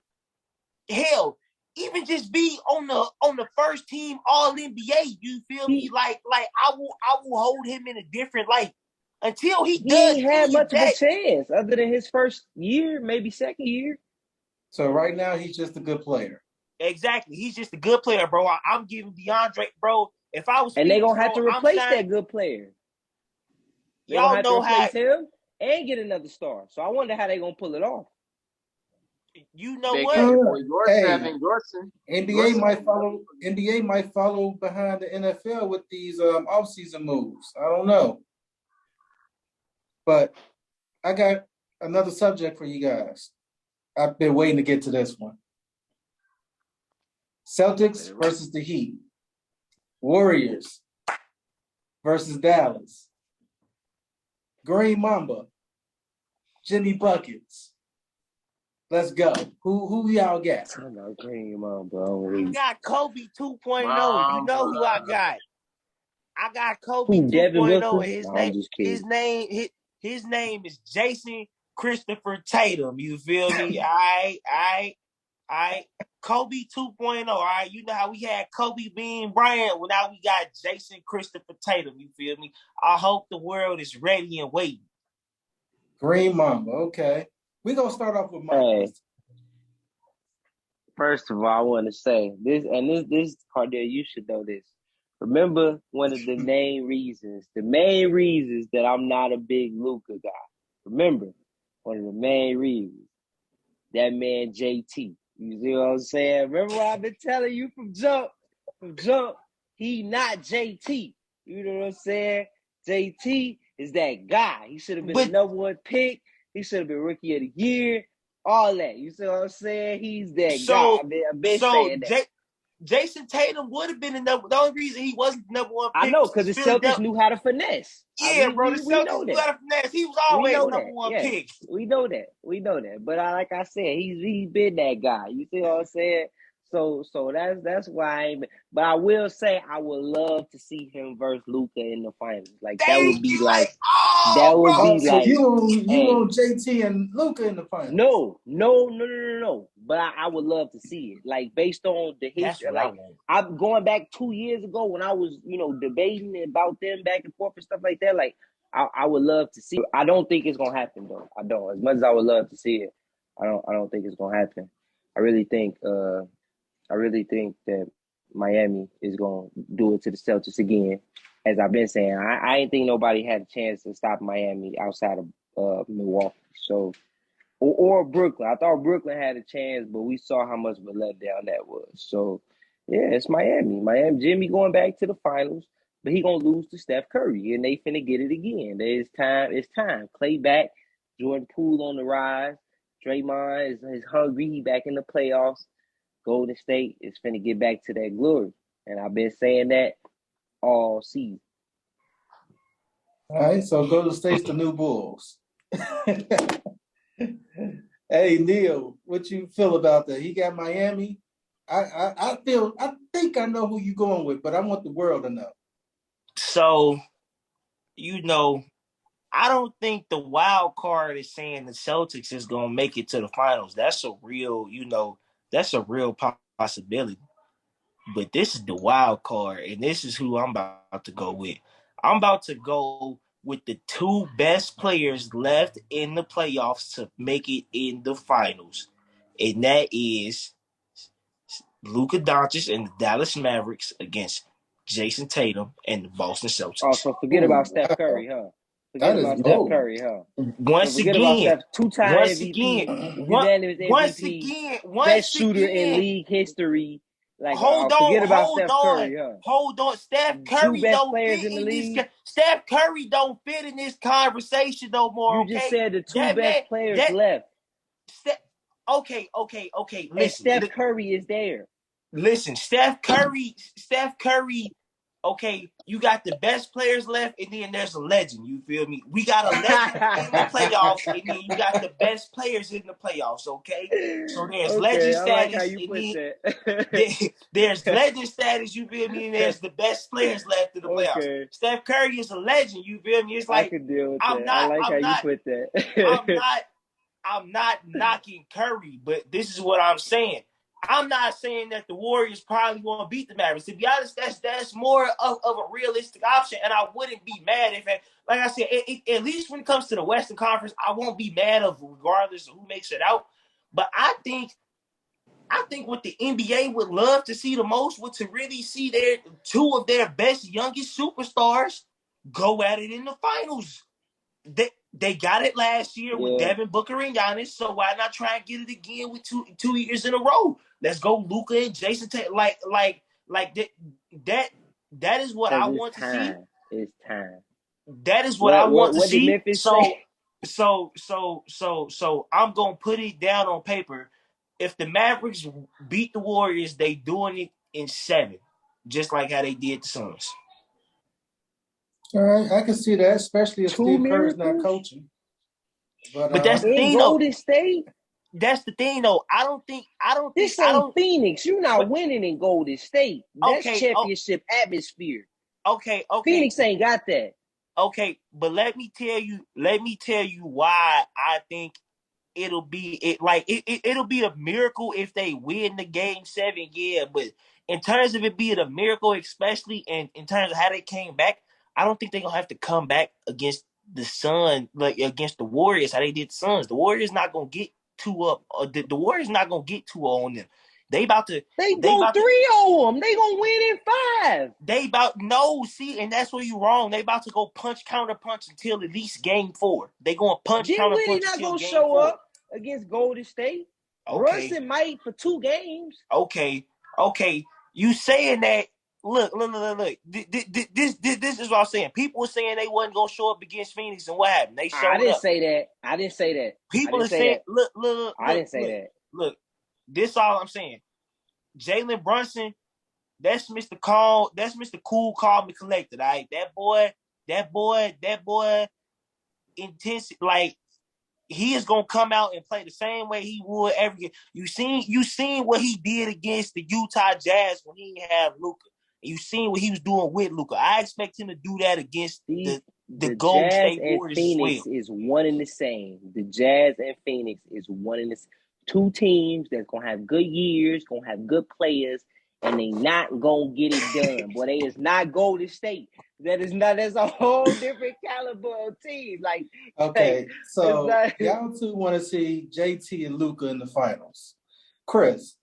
hell, even just be on the first team All NBA. You feel me? He Like I will hold him in a different light until he he does ain't had any of much of a that. chance other than his first year, maybe second year. So right now he's just a good player. Exactly, he's just a good player, bro. I'm giving DeAndre, bro. If I was And they Phoenix, gonna have bro, to I'm replace signing. that good player. They're gonna Y'all have to know how. replace him and get another star. So I wonder how they're gonna pull it off. You know They what? got your boy Yorkshire Hey, and Yorkson. NBA Yorkson. might follow behind the NFL with these offseason moves. I don't know, but I got another subject for you guys. I've been waiting to get to this one. Celtics versus the Heat. Warriors versus Dallas. Green Mamba. Jimmy Buckets. Let's go. Who y'all got? I'm not agreeing, you on, bro. I got Kobe 2.0. You know who I Mamba. got. I got Kobe Who, Devin 2.0, Booker? and his No, name, I'm just his kidding. name, his name is Jayson Christopher Tatum. You feel me? I Kobe 2.0. All right, you know how we had Kobe Bean Bryant. Well, now we got Jayson Christopher Tatum. You feel me? I hope the world is ready and waiting. Green Mamba. Okay. We're gonna start off with Mike. Hey, first of all, I want to say this, Cardell, you should know this. Remember one of the main reasons that I'm not a big Luka guy. Remember, one of the main reasons, that man JT. You see what I'm saying? Remember what I've been telling you from jump? He not JT. You know what I'm saying? JT is that guy. He should have been the But number one pick. He should have been rookie of the year. all that. You see what I'm saying? He's that So, guy. I've been saying that. Jayson Tatum would have been the number. The only reason he wasn't the number one I pick know, was because the Celtics Philadelphia. knew how to finesse. Yeah, bro. The We know Celtics knew that. how to finesse. He was We always know number that. one Yeah, pick. we know that. We know that. But like I said, he's been that guy. You see what I'm saying? So that's why. But I will say I would love to see him versus Luka in the finals. Like that would Thank be you. like Oh, that would bro. be So like, you hey, want JT and Luka in the finals? no. But I would love to see it. Like based on the That's history. what I Like want. I'm going back 2 years ago when I was, debating about them back and forth and stuff like that. Like I would love to see it. I don't think it's gonna happen though. I don't. As much as I would love to see it, I don't think it's gonna happen. I really think that Miami is gonna do it to the Celtics again. As I've been saying, I ain't think nobody had a chance to stop Miami outside of Milwaukee. So or Brooklyn. I thought Brooklyn had a chance, but we saw how much of a letdown that was. So, yeah, it's Miami. Jimmy going back to the finals, but he gonna lose to Steph Curry, and they finna get it again. It's time. It's time. Clay back. Jordan Poole on the rise. Draymond is hungry. He back in the playoffs. Golden State is finna get back to that glory, and I've been saying that all season. All right, so Golden State's the new Bulls. Hey Neil, what you feel about that? He got Miami. I think I know who you going with, but I want the world to know. So, I don't think the wild card is saying the Celtics is going to make it to the finals. That's a real, possibility. But this is the wild card, and this is who I'm about to go with. I'm about to go with the two best players left in the playoffs to make it in the finals, and that is Luka Doncic and the Dallas Mavericks against Jayson Tatum and the Boston Celtics. Also, forget Ooh, about Steph wow. Curry, huh? Forget That is about Steph bold. Curry, huh? So Once forget about again, Steph, two-time once again, MVP, one, unanimous once MVP, again, best once shooter in again. league history. Like, Hold on, forget about hold Steph on, Curry, huh? hold on. Steph Two Curry best don't players fit in the in this. league. Steph Curry don't fit in this conversation no more. You just Okay, said the two that best man, players that left, Steph. Okay. and Listen, Steph Curry is there. listen. Steph Curry. Okay, you got the best players left, and then there's a legend. You feel me? We got a legend in the playoffs, and then you got the best players in the playoffs. Okay, so there's Okay, legend I like how status, you and put then that. there's legend status, you feel me? And there's the best players left in the playoffs. Okay, Steph Curry is a legend, you feel me? It's I like could deal with I'm that. I not, like how I'm you not, put I'm that. not, I'm not knocking Curry, but this is what I'm saying. I'm not saying that the Warriors probably won't beat the Mavericks. To be honest, that's more of a realistic option, and I wouldn't be mad if, like I said, at least when it comes to the Western Conference, I won't be mad of regardless of who makes it out. But I think what the NBA would love to see the most would to really see their two of their best youngest superstars go at it in the finals. They got it last year with Yeah, Devin Booker and Giannis, so why not try and get it again with two years in a row? Let's go Luka and Jayson Tatum. Like that is what because I it's want to see. time. It's time. That is what I What want what to what did see. Memphis say? So I'm gonna put it down on paper. If the Mavericks beat the Warriors, they doing it in 7, just like how they did the Suns. All right, I can see that, especially if Two Steve Kerr's not miracles coaching. But But that's the in thing, though. Golden State. That's the thing, though. This ain't Phoenix. You're not But winning in Golden State. That's okay, championship atmosphere. okay. Phoenix ain't got that. Okay, but let me tell you why I think it'll be a miracle if they win the game 7, yeah. But in terms of it being a miracle, especially in terms of how they came back, I don't think they're gonna have to come back against the Sun, like against the Warriors, how they did the Suns. The Warriors not gonna get too up. The Warriors not gonna get too on them. They about to. They They go about to. 3-0 them. They gonna win in 5. They about no see, and that's where you wrong. They about to go punch counter punch until at least game 4. They going punch counter Dinwiddie punch not until gonna game show 4. up against Golden State. Okay, Brunson might for 2 games. okay. You saying that? Look. This is what I'm saying. People were saying they wasn't gonna show up against Phoenix, and what happened? They showed up. I didn't say that. People are saying, look. I didn't say that. Look, this all I'm saying. Jalen Brunson, that's Mr. Calm. That's Mr. Cool, calm, and collected. All right, that boy, intense. Like he is gonna come out and play the same way he would every game. You seen what he did against the Utah Jazz when he didn't have Luka. You seen what he was doing with Luka. I expect him to do that against the Golden Jazz State and Warriors Phoenix as well. is one and the same. The Jazz and Phoenix is one and the same. Two teams that's gonna have good years, gonna have good players, and they not gonna get it done. Boy, they is not Golden State. That's a whole different caliber of team. Like, okay, so y'all two want to see JT and Luka in the finals. Chris,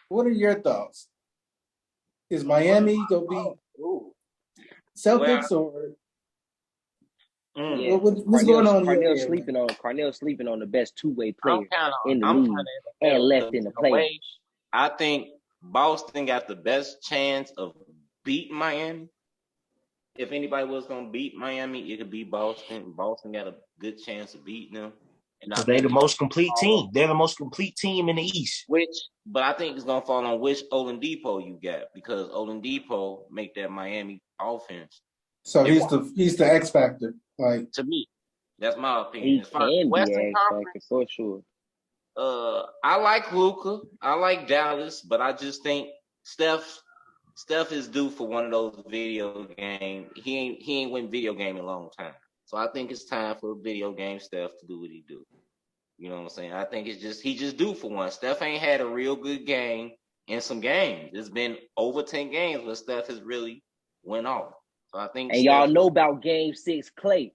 what are your thoughts? Is Miami gonna be Celtics or what's going on? Carnell's sleeping on the best two-way player in the league and left in the playoffs. I think Boston got the best chance of beating Miami. If anybody was gonna beat Miami, it could be Boston. Boston got a good chance of beating them. Because they're the most complete team. They're the most complete team in the East. But I think it's gonna fall on which Oladipo you got, because Oladipo make that Miami offense. So he's the X factor. Like, to me, that's my opinion. He can be X factor for sure. I like Luka. I like Dallas, but I just think Steph is due for one of those video game. He ain't win video game in a long time. So I think it's time for video game Steph to do what he do. You know what I'm saying? I think he just due for one. Steph ain't had a real good game in some games. It's been over 10 games where Steph has really went off. So I think y'all know about Game 6 Clay.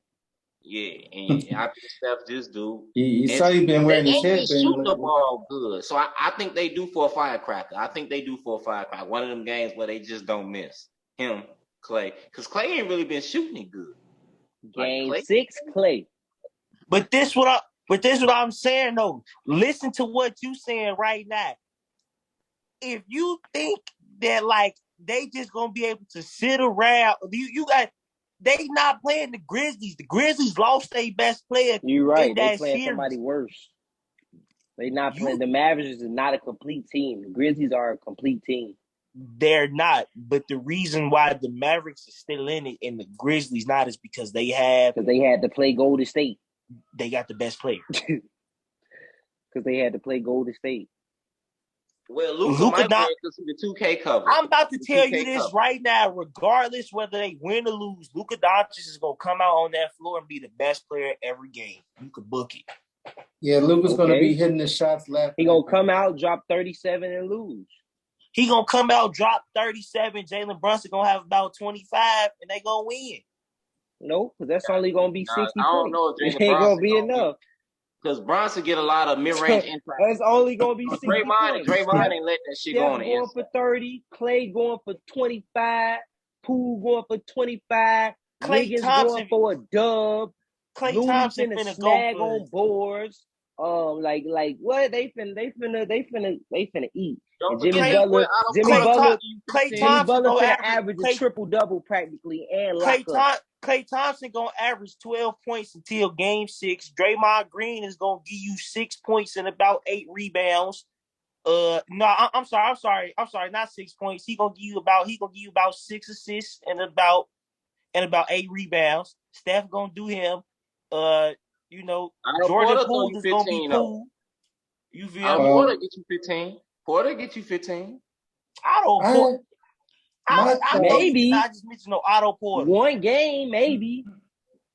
Yeah, and I think Steph just do. He saw he been wearing his headband. Shooting the ball good. So I think they do for a firecracker. One of them games where they just don't miss him, Clay. Because Clay ain't really been shooting it good. Game 6 Clay. But this what I'm saying though. Listen to what you saying right now. If you think that like they just gonna be able to sit around, they not playing the Grizzlies. The Grizzlies lost their best player. You're right. They playing somebody worse. They not playing. The Mavericks is not a complete team. The Grizzlies are a complete team. They're not. But the reason why the Mavericks are still in it and the Grizzlies not is because they had to play Golden State. They got the best player. Because they had to play Golden State. Well, Luka might play because he's the 2K cover. I'm about to tell you this right now. Regardless whether they win or lose, Luka Doncic is going to come out on that floor and be the best player every game. You can book it. Yeah, Luka's going to be hitting the shots left. He going to come out, drop 37, and lose. He going to come out, drop 37. Jalen Brunson going to have about 25, and they going to win. No, because that's only going to be 60 points. I don't know if It ain't going to be enough. Because Bronson get a lot of mid-range impact. That's only going to be 60 points. Draymond ain't let that shit go on the going for 30, Clay going for 25, Poole going for 25, Wiggins going for a dub, Klay Thompson finna snag on boards. Like what they finna eat. And Jimmy Butler finna average a triple double practically and lock up. Klay Thompson gonna average 12 points until Game 6. Draymond Green is gonna give you 6 points and about 8 rebounds. I'm sorry, not 6 points. He gonna give you about 6 assists and about 8 rebounds. Steph gonna do him. Jordan Poole is gonna be cool. You feel me? Porter get you 15. Porter get you 15. Maybe. I just mentioned Otto Porter. One game, maybe.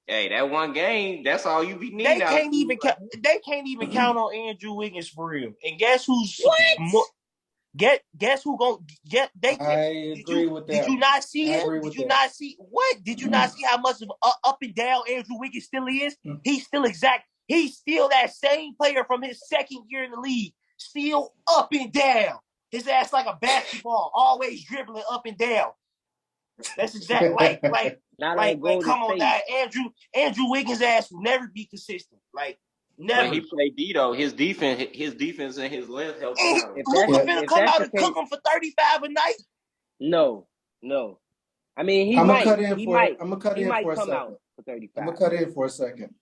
Hey, that one game, that's all you be needing. They can't even count on Andrew Wiggins for real. And guess who's Guess who going get? I agree with that. Did you not see him? Did you not see what? Did you not see how much of up and down Andrew Wiggins still is? He's still He's still that same player from his second year in the league. Still up and down. His ass like a basketball, always dribbling up and down. That's exactly like come on now. Andrew Wiggins' ass will never be consistent. Like never. When he played D though, his defense and his length helped him out. Luka finna come out and cook him for 35 a night. No. No. I mean, I'm gonna cut in for. I'm gonna cut he in might for a come out second. for I'm 35. gonna cut in for a second.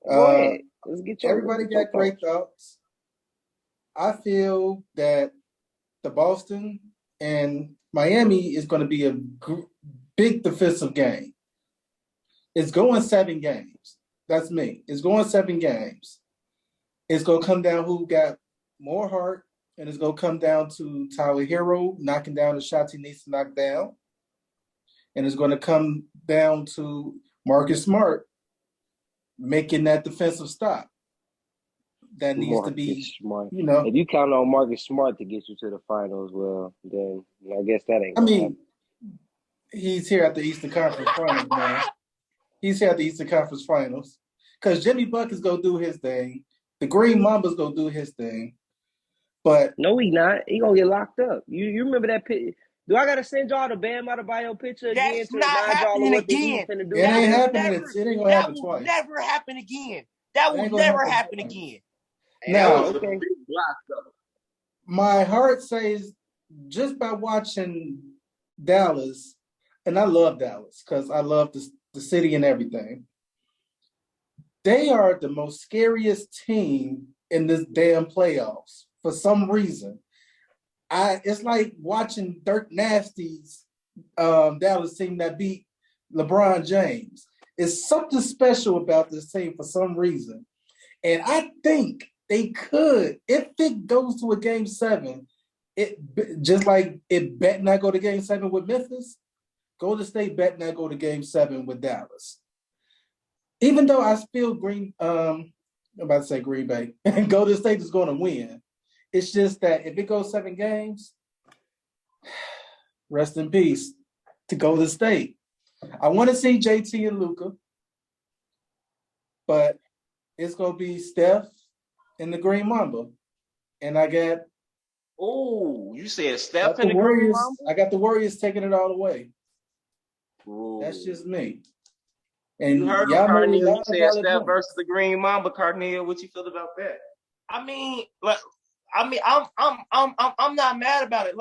Go Uh, ahead. Let's Everybody get your got great thoughts. thoughts. I feel that the Boston and Miami is going to be a big defensive game. It's going 7 games. That's me. It's going 7 games. It's going to come down who got more heart, and it's going to come down to Tyler Hero knocking down the shots he needs to knock down, and it's going to come down to Marcus Smart making that defensive stop that needs to be, Marcus Smart. you know. If you count on Marcus Smart to get you to the finals, well, then I guess that ain't I gonna happen. mean, he's here at the Eastern Conference Finals, man. He's here at the Eastern Conference Finals because Jimmy Bucket's gonna do his thing. The Green Mamba's gonna do his thing, but No, he not. He gonna get locked up. You remember that picture? Do I gotta send y'all the Bam Adebayo picture again That's to not remind y'all of happening what the Heat again. finna do it to That ain't them? will happening. never. It ain't gonna That happen will twice. never happen again. That It will ain't gonna never happen happen twice. again. And that was Now, a Okay. big block, though. my heart says just by watching Dallas, and I love Dallas because I love the city and everything. They are the most scariest team in this damn playoffs for some reason. It's like watching Dirk Nasty's Dallas team that beat LeBron James. It's something special about this team for some reason. And I think they could, if it goes to a game 7, it just like it bet not go to game 7 with Memphis, Golden State bet not go to game 7 with Dallas. Even though I feel I'm about to say Green Bay, Golden State is going to win. It's just that if it goes 7 games, rest in peace to Golden State. I want to see JT and Luka, but it's going to be Steph and the Green Mamba. And I got Oh, you said Steph the in the Green Warriors. Mamba? I got the Warriors taking it all away. Ooh. That's just me. You And heard him, y'all made a Carneal. He lot of said valid Steph points. versus the Green Mamba. Carneal, what you feel about that? I mean, I'm not mad about it.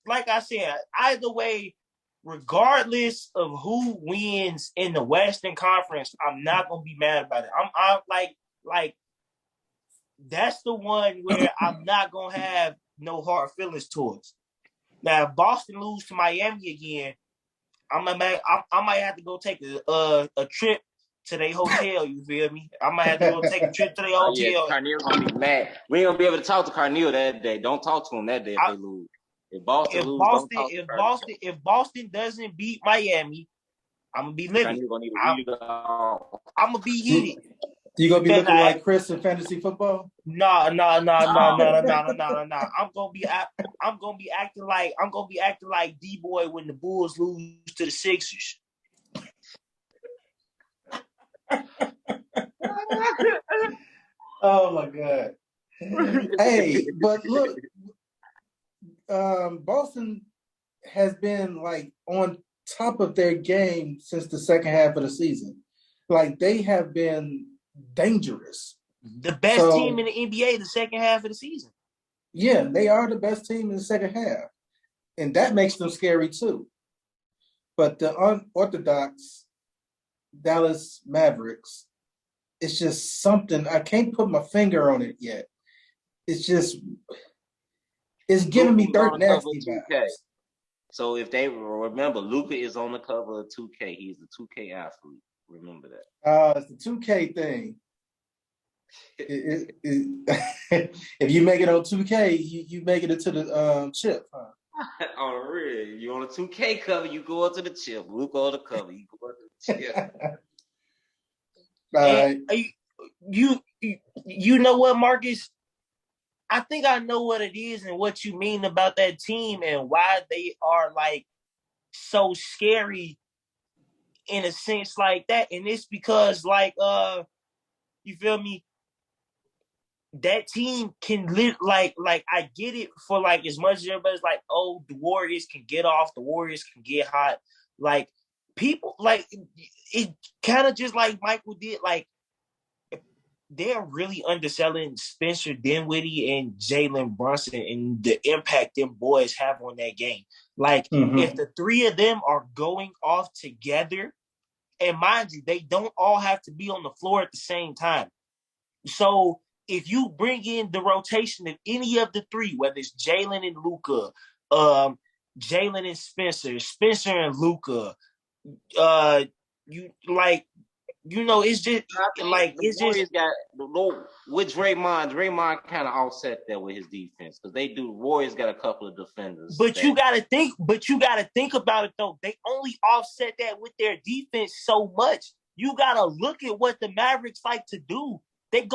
Like I said, either way, regardless of who wins in the Western Conference, I'm not gonna be mad about it. I'm like that's the one where I'm not gonna have no hard feelings towards. Now, if Boston lose to Miami again, I might have to go take a trip to their hotel. You feel me? I might have to go take a trip to their Oh yeah, hotel. Carneal's gonna be mad. We ain't gonna be able to talk to Carneal that day. Don't talk to him that day if they lose. If Boston lose, don't talk to Carneal. If Boston doesn't beat Miami, I'm gonna be livid. Carneal gonna need I'm, to read off. I'm gonna be heated. You gonna be Because looking like Chris in fantasy football? no. I'm gonna be acting like D-boy when the Bulls lose to the Sixers. Oh my god! Hey, but look, Boston has been like on top of their game since the second half of the season. Like they have been dangerous. The best team in the NBA the second half of the season. Yeah, they are the best team in the second half, and that makes them scary too. But the unorthodox Dallas Mavericks, it's just something I can't put my finger on it yet. It's just it's giving me Luka was Dirt on the cover of Nasty 2K. vibes. So if they remember, Luka is on the cover of 2K. He's the 2K athlete. Remember that. It's the 2K thing. If you make it on 2K, you make it into the chip, huh? On the real, you on a 2K cover, you go up to the chip. Luka on the cover, you go up to the chip. You know what, Marcus? I think I know what it is and what you mean about that team and why they are like so scary in a sense like that. And it's because like you feel me? That team can live like I get it for like as much as everybody's like, oh, the Warriors can get off, the Warriors can get hot. Like people like it kind of just like Michael did, like they're really underselling Spencer Dinwiddie and Jalen Brunson and the impact them boys have on that game. Like, if the three of them are going off together, and mind you, they don't all have to be on the floor at the same time. So if you bring in the rotation of any of the three, whether it's Jalen and Luka, Jalen and Spencer and Luka, it's just I think like the it's Warriors just got with Draymond. Draymond kind of offset that with his defense because they do. Warriors got a couple of defenders. But you gotta think about it though. They only offset that with their defense so much. You gotta look at what the Mavericks like to do. They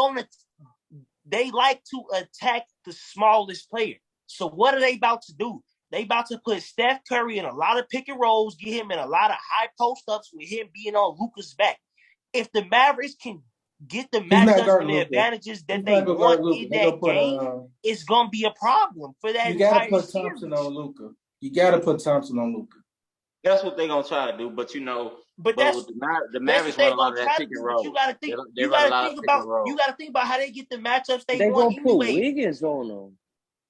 like to attack the smallest player. So what are they about to do? They about to put Steph Curry in a lot of pick and rolls, get him in a lot of high post ups with him being on Luka's back. If the Mavericks can get the matchups and the advantages that they want in that game, it's gonna be a problem for that you gotta entire put series. Thompson on Luka. You gotta put Thompson on Luka. That's what they're gonna try to do, but that's the Mavericks run a lot of that pick and roll. You gotta think about how they get the matchups they want gonna put anyway. Wiggins on them.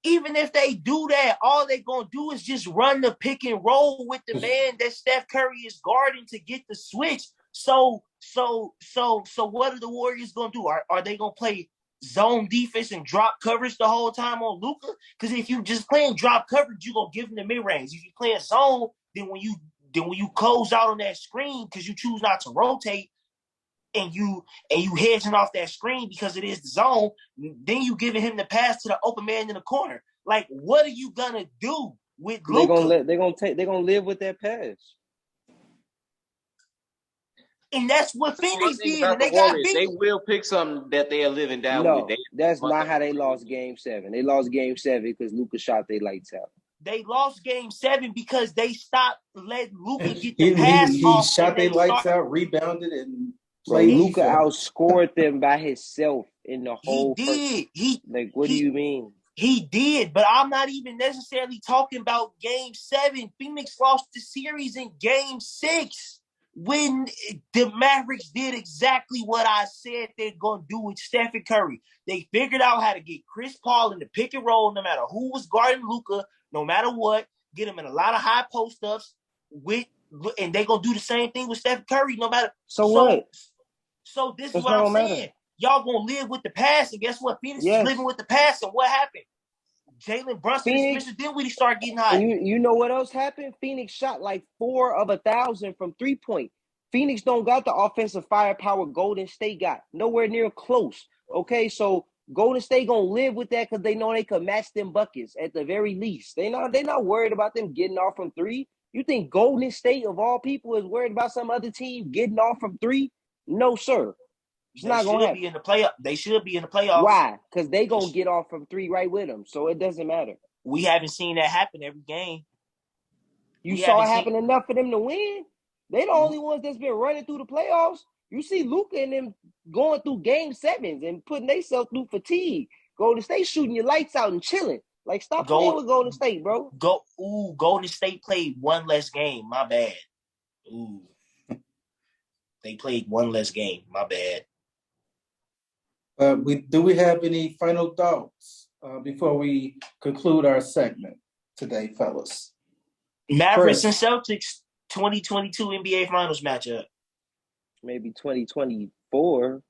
Even if they do that, all they're gonna do is just run the pick and roll with the man that Steph Curry is guarding to get the switch. So what are the Warriors gonna do? Are they gonna play zone defense and drop coverage the whole time on Luka? Because if you just playing drop coverage, you're gonna give him the mid range. If you playing zone, then when you close out on that screen because you choose not to rotate and you hedging off that screen because it is the zone, then you giving him the pass to the open man in the corner. Like, what are you gonna do with Luka? They're gonna live with that pass. And that's what Phoenix did. And they will pick something that they are living down with. That's not how they lost Game 7. They lost Game 7 because Luka shot their lights out. They lost Game 7 because they stopped letting Luka get the pass he off. He shot their lights out, rebounded, and played. Luka outscored them by himself in the whole. He did. What do you mean? He did, but I'm not even necessarily talking about Game 7. Phoenix lost the series in Game 6 when the Mavericks did exactly what I said they're going to do with Stephen Curry. They figured out how to get Chris Paul in the pick and roll no matter who was guarding Luka, no matter what, get him in a lot of high post-ups, and they're going to do the same thing with Stephen Curry no matter. What? So this is what I'm saying. Y'all going to live with the pass, and guess what? Phoenix is living with the pass, and what happened? Jalen Brunson and Spencer Dinwiddie start getting hot. You know what else happened? Phoenix shot like 4 of 1,000 from 3-point. Phoenix don't got the offensive firepower Golden State got. Nowhere near close. Okay, so Golden State gonna live with that because they know they could match them buckets at the very least. They're not worried about them getting off from 3. You think Golden State of all people is worried about some other team getting off from 3? No, sir. It's not going to be in the playoff. They should be in the playoffs. Why? Because they gonna get off from 3 right with them, so it doesn't matter. We haven't seen that happen every game. You saw it happen enough for them to win. They the only ones that's been running through the playoffs. You see Luka and them going through Game 7s and putting themselves through fatigue. Golden State shooting your lights out and chilling. Like, stop playing with Golden State, bro. Golden State played one less game. My bad. Ooh. They played one less game. My bad. Do we have any final thoughts before we conclude our segment today, fellas? Mavericks and Celtics 2022 NBA Finals matchup. Maybe 2024.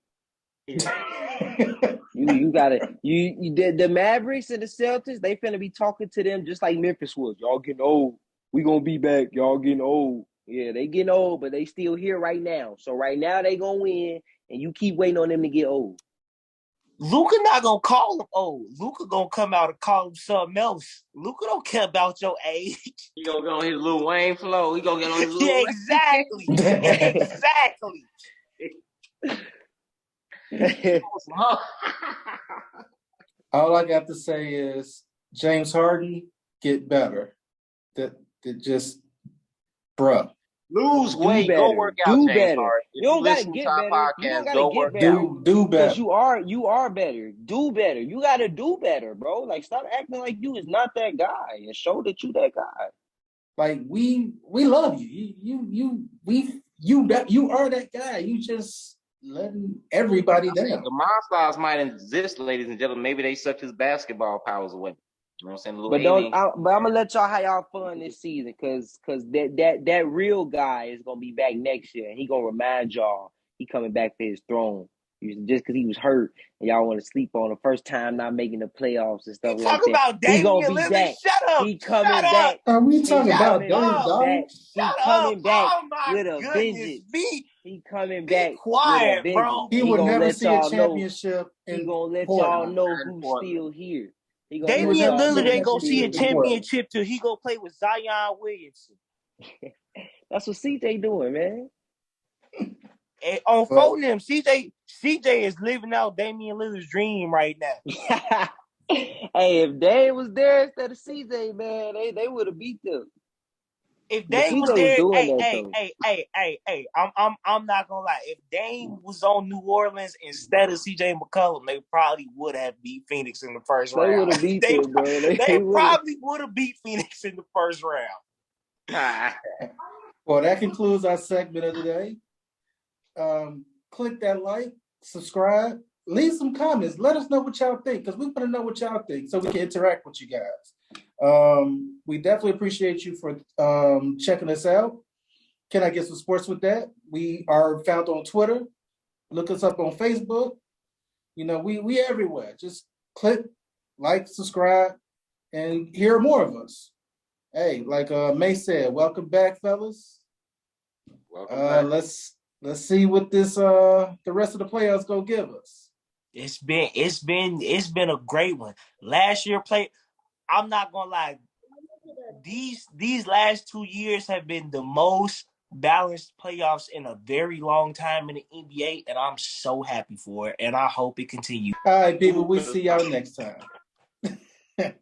you gotta the Mavericks and the Celtics, they finna be talking to them just like Memphis was. Y'all getting old. We gonna be back. Y'all getting old. Yeah, they getting old, but they still here right now. So right now they gonna win, and you keep waiting on them to get old. Luka not gonna call him old. Luka gonna come out and call him something else. Luka don't care about your age. He gonna get on his Lil Wayne flow. He gonna get on his Lil Wayne. Exactly. All I got to say is James Harden, get better. That just, bruh. Lose weight, go work out, James Harden. You don't gotta get better. You don't gotta get better. Do better. Because you are better. Do better. You gotta do better, bro. Like, stop acting like you is not that guy and show that you that guy. Like, we love you. You are that guy. You just letting everybody down. The monsters might exist, ladies and gentlemen. Maybe they sucked his basketball powers away. You know what I'm saying? A little But alien. I'm gonna let y'all have y'all fun this season, cause that real guy is gonna be back next year, and he gonna remind y'all he coming back for his throne. Just because he was hurt and y'all want to sleep on the first time not making the playoffs and You stuff like talk that. about He gonna Damian be Lillard? back. Shut up! He coming Shut up! back. Are we He talking about coming Dame back. Dollar? He Shut coming up! back Oh my with a goodness, vengeance. be He coming be back with a quiet, vengeance. bro. He And he would gonna never let see a y'all know. championship He in gonna let y'all Portland. know who's still here. He gonna He let would Damian never y'all see a Lillard know ain't who's gonna see a still championship in here. Portland. championship till he go play with Zion Williamson. That's what CJ doing, man. And on But phone them, CJ is living out Damian Lillard's dream right now. Hey, if Dame was there instead of CJ, man, they would have beat them. If But Dame was CJ was there, doing hey, that hey, though. hey, hey, hey, hey, I'm not gonna lie. If Dame was on New Orleans instead of CJ McCollum, they probably would have beat Phoenix in the first They would round. have beat them, bro. They They would have. probably would have beat Phoenix in the first round. well, that concludes our segment of the day. Click that like, subscribe, leave some comments. Let us know what y'all think, because we want to know what y'all think so we can interact with you guys. We definitely appreciate you for checking us out. Can I get some sports with that? We are found on Twitter. Look us up on Facebook. You know, we everywhere. Just click, like, subscribe, and hear more of us. Hey, like May said, welcome back, fellas. Welcome back. Let's see what this the rest of the playoffs gonna give us. It's been a great one. Last year I'm not gonna lie. These last 2 years have been the most balanced playoffs in a very long time in the NBA, and I'm so happy for it, and I hope it continues. All right, people, we'll see y'all next time.